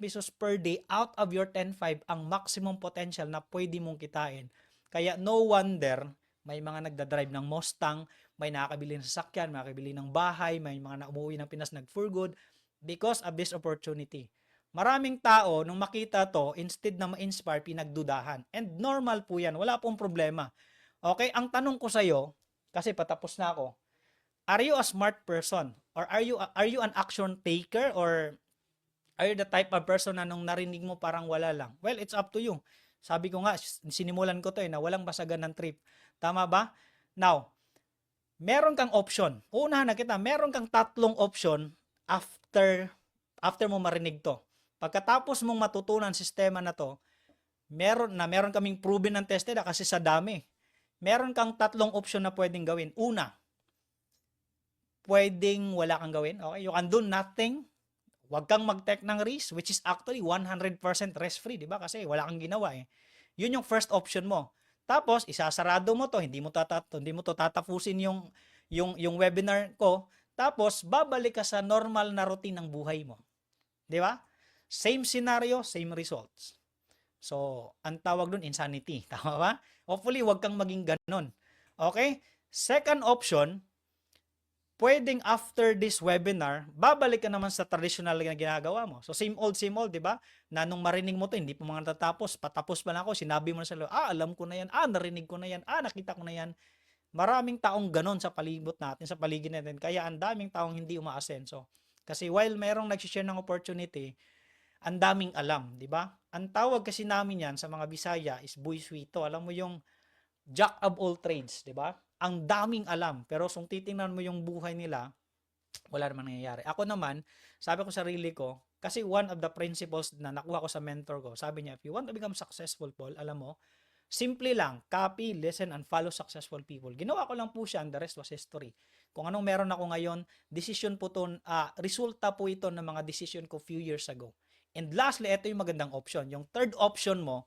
pesos per day out of your 10.5 ang maximum potential na pwede mong kitain. Kaya no wonder may mga nagdadrive ng Mustang, may nakakabili ng sasakyan, may nakakabili ng bahay, may mga umuwi ng Pinas nag-for good because of this opportunity. Maraming tao, nung makita to, instead na ma-inspire, pinagdudahan. And normal po yan. Wala pong problema. Okay? Ang tanong ko sa'yo, kasi patapos na ako, are you a smart person? Or are you an action taker? Or are you the type of person na nung narinig mo parang wala lang? Well, it's up to you. Sabi ko nga, sinimulan ko to na walang basagan ng trip. Tama ba? Now, meron kang option. Unahan na kita, meron kang tatlong option after mo marinig to. Pagkatapos mong matutunan sistema na to, meron kaming proven and tested kasi sa dami. Meron kang tatlong option na pwedeng gawin. Una, pwedeng wala kang gawin. Okay? You can do nothing. Huwag kang mag-take ng risk, which is actually 100% risk-free, di ba? Kasi wala kang ginawa eh. Yun yung first option mo. Tapos, isasarado mo to, hindi mo to tatapusin yung webinar ko, tapos babalik ka sa normal na routine ng buhay mo. Di ba? Same scenario, same results. So, ang tawag dun, insanity. Tama ba? Hopefully, wag kang maging ganun. Okay? Second option, pwedeng after this webinar, babalik ka naman sa traditional na ginagawa mo. So, same old, di ba? Na nung marinig mo to, hindi pa mga natatapos, patapos pa na ako, sinabi mo na sa loob, alam ko na yan, narinig ko na yan, nakita ko na yan. Maraming taong ganon sa palibot natin, sa paligid natin. Kaya ang daming taong hindi umaasenso. Kasi while mayroong nag-share ng opportunity, ang daming alam, di ba? Ang tawag kasi namin yan sa mga Bisaya is buy suito. Alam mo yung jack of all trades, di ba? Ang daming alam. Pero kung titingnan mo yung buhay nila, wala naman nangyayari. Ako naman, sabi ko sa sarili ko, kasi one of the principles na nakuha ko sa mentor ko, sabi niya, if you want to become successful, Paul, alam mo, simple lang, copy, listen, and follow successful people. Ginawa ko lang po siya and the rest was history. Kung anong meron ako ngayon, decision po to, resulta po ito ng mga decision ko few years ago. And lastly, ito yung magandang option. Yung third option mo,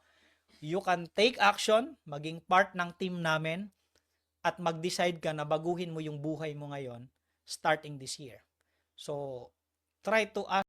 you can take action, maging part ng team namin, at mag-decide ka na baguhin mo yung buhay mo ngayon starting this year. So, try to